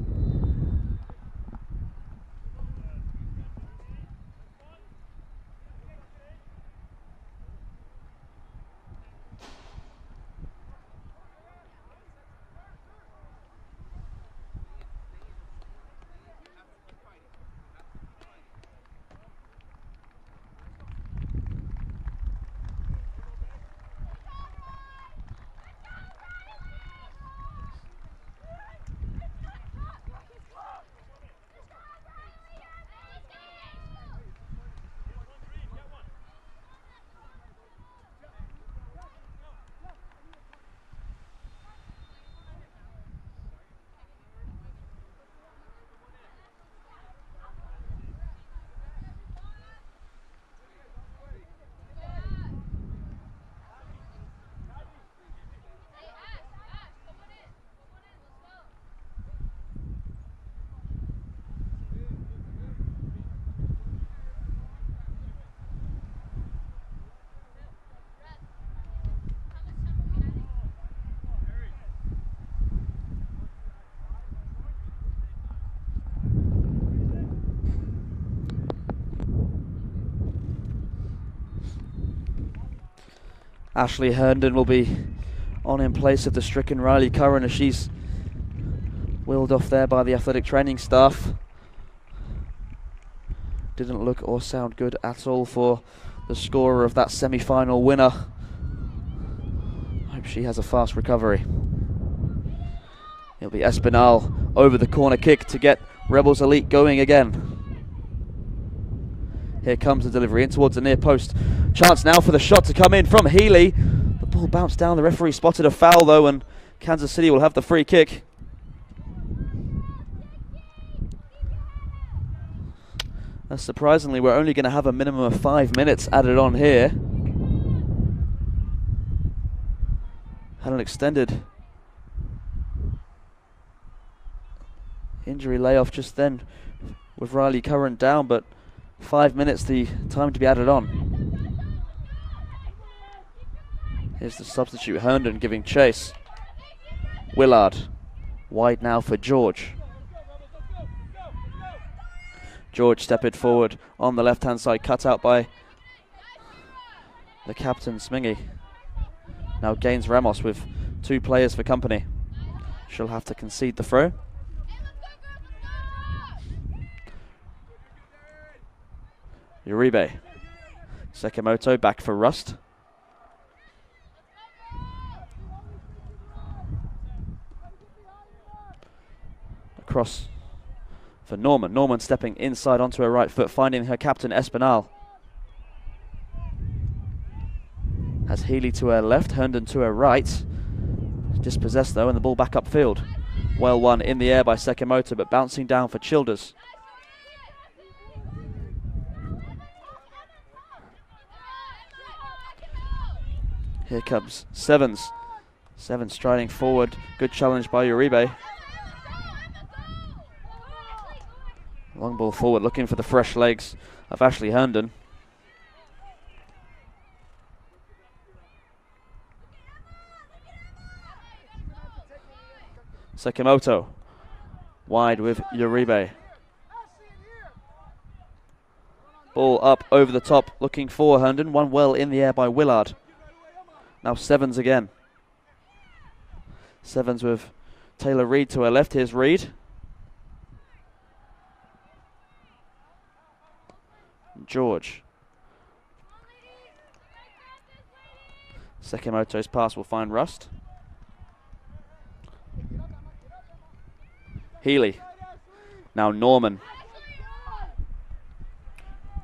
Speaker 1: Ashley Herndon will be on in place of the stricken Riley Curran as she's wheeled off there by the athletic training staff. Didn't look or sound good at all for the scorer of that semi-final winner. Hope she has a fast recovery. It'll be Espinal over the corner kick to get Rebels Elite going again. Here comes the delivery in towards the near post. Chance now for the shot to come in from Healy. The ball bounced down. The referee spotted a foul though, and Kansas City will have the free kick. Surprisingly, we're only going to have a minimum of 5 minutes added on here. Had an extended injury layoff just then with Riley Curran down, but 5 minutes the time to be added on. Here's the substitute Herndon giving chase. Willard wide now for George. George stepping forward on the left hand side, cut out by the captain Smingy. Now gains Ramos with 2 players for company. She'll have to concede the throw. Uribe. Sekimoto back for Rust. Across for Norman. Norman stepping inside onto her right foot, finding her captain Espinal. Has Healy to her left, Herndon to her right. Dispossessed though, and the ball back upfield. Well won in the air by Sekimoto, but bouncing down for Childers. Here comes Sevens. Sevens striding forward. Good challenge by Uribe. Long ball forward, looking for the fresh legs of Ashley Herndon. Sekimoto wide with Uribe. Ball up over the top, looking for Herndon. One well in the air by Willard. Now Sevens again. Sevens with Taylor Reid to her left. Here's Reid. George. Sekimoto's pass will find Rust. Healy. Now Norman.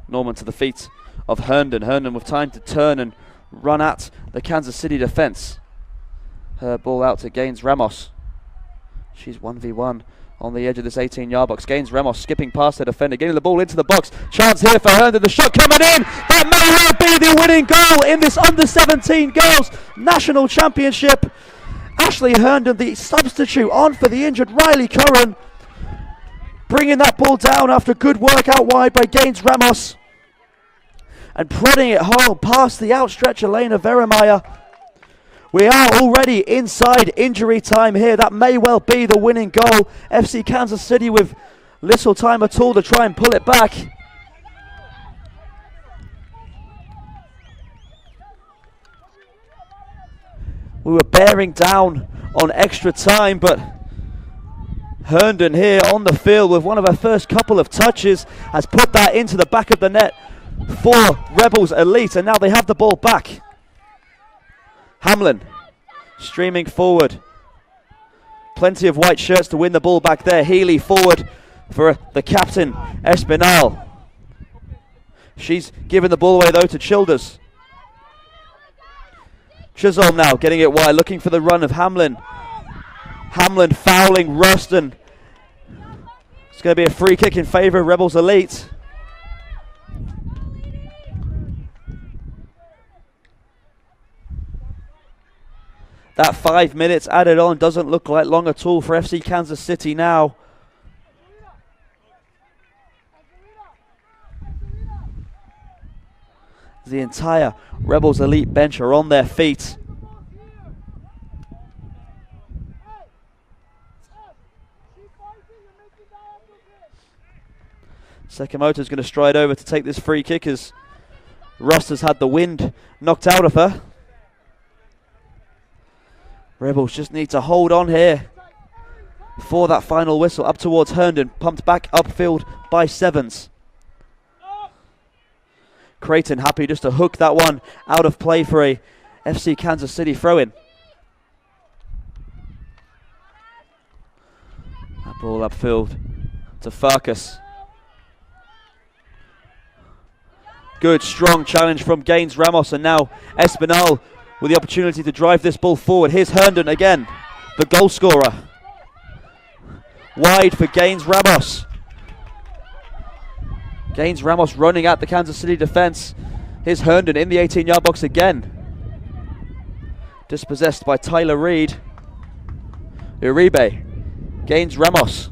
Speaker 1: Norman to the feet of Herndon. Herndon with time to turn and run at the Kansas City defense. Her ball out to Gaines Ramos. She's 1v1 on the edge of this 18-yard box. Gaines Ramos skipping past the defender, getting the ball into the box. Chance here for Herndon. The shot coming in. That may well be the winning goal in this under-17 girls national championship. Ashley Herndon, the substitute, on for the injured Riley Curran, bringing that ball down after good work out wide by Gaines Ramos and prodding it home past the outstretched Elena Veremeyer. We are already inside injury time here. That may well be the winning goal. FC Kansas City with little time at all to try and pull it back. We were bearing down on extra time, but Herndon here on the field with one of her first couple of touches has put that into the back of the net for Rebels Elite, and now they have the ball back. Hamlin streaming forward. Plenty of white shirts to win the ball back there. Healy forward for the captain, Espinal. She's given the ball away though to Childers. Chisholm now getting it wide, looking for the run of Hamlin. Hamlin fouling Ruston. It's going to be a free kick in favour of Rebels Elite. That 5 minutes added on doesn't look like long at all for FC Kansas City now. The entire Rebels Elite bench are on their feet. Sakamoto's going to stride over to take this free kick as Rust has had the wind knocked out of her. Rebels just need to hold on here for that final whistle. Up towards Herndon, pumped back upfield by Sevens. Creighton happy just to hook that one out of play for a FC Kansas City throw-in. That ball upfield to Farkas. Good, strong challenge from Gaines Ramos, and now Espinal with the opportunity to drive this ball forward. Here's Herndon again, the goal scorer. Wide for Gaines Ramos. Gaines Ramos running at the Kansas City defense. Here's Herndon in the 18-yard box again. Dispossessed by Tyler Reed. Uribe. Gaines Ramos.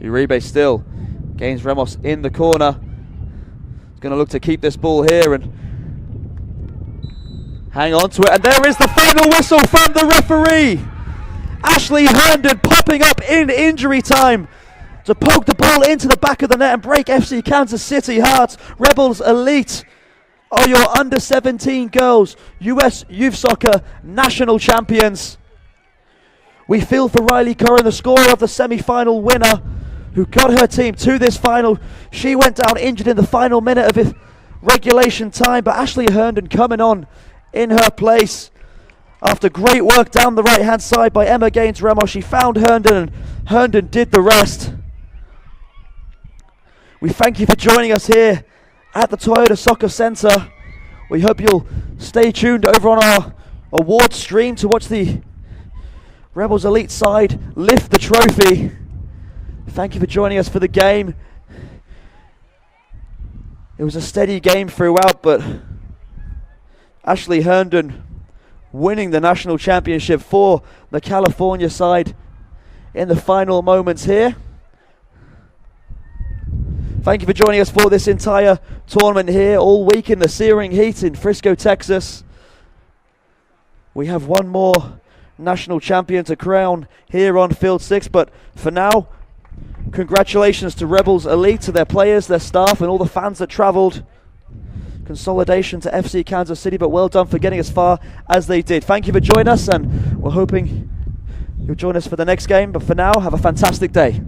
Speaker 1: Uribe still. Gaines Ramos in the corner. Going to look to keep this ball here and hang on to it. And there is the final whistle from the referee. Ashley Herndon popping up in injury time to poke the ball into the back of the net and break FC Kansas City hearts. Rebels Elite are your under-17 girls US Youth Soccer national champions. We feel for Riley Curran, the scorer of the semi-final winner, who got her team to this final. She went down injured in the final minute of it regulation time, but Ashley Herndon coming on in her place after great work down the right hand side by Emma Gaines Ramos. She found Herndon and Herndon did the rest. We thank you for joining us here at the Toyota Soccer Centre. We hope you'll stay tuned over on our award stream to watch the Rebels Elite side lift the trophy. Thank you for joining us for the game. It was a steady game throughout, but Ashley Herndon winning the national championship for the California side in the final moments here. Thank you for joining us for this entire tournament here all week in the searing heat in Frisco, Texas. We have one more national champion to crown here on Field 6, but for now, congratulations to Rebels Elite, to their players, their staff, and all the fans that travelled. Consolidation to FC Kansas City, but well done for getting as far as they did. Thank you for joining us, and we're hoping you'll join us for the next game. But for now, have a fantastic day.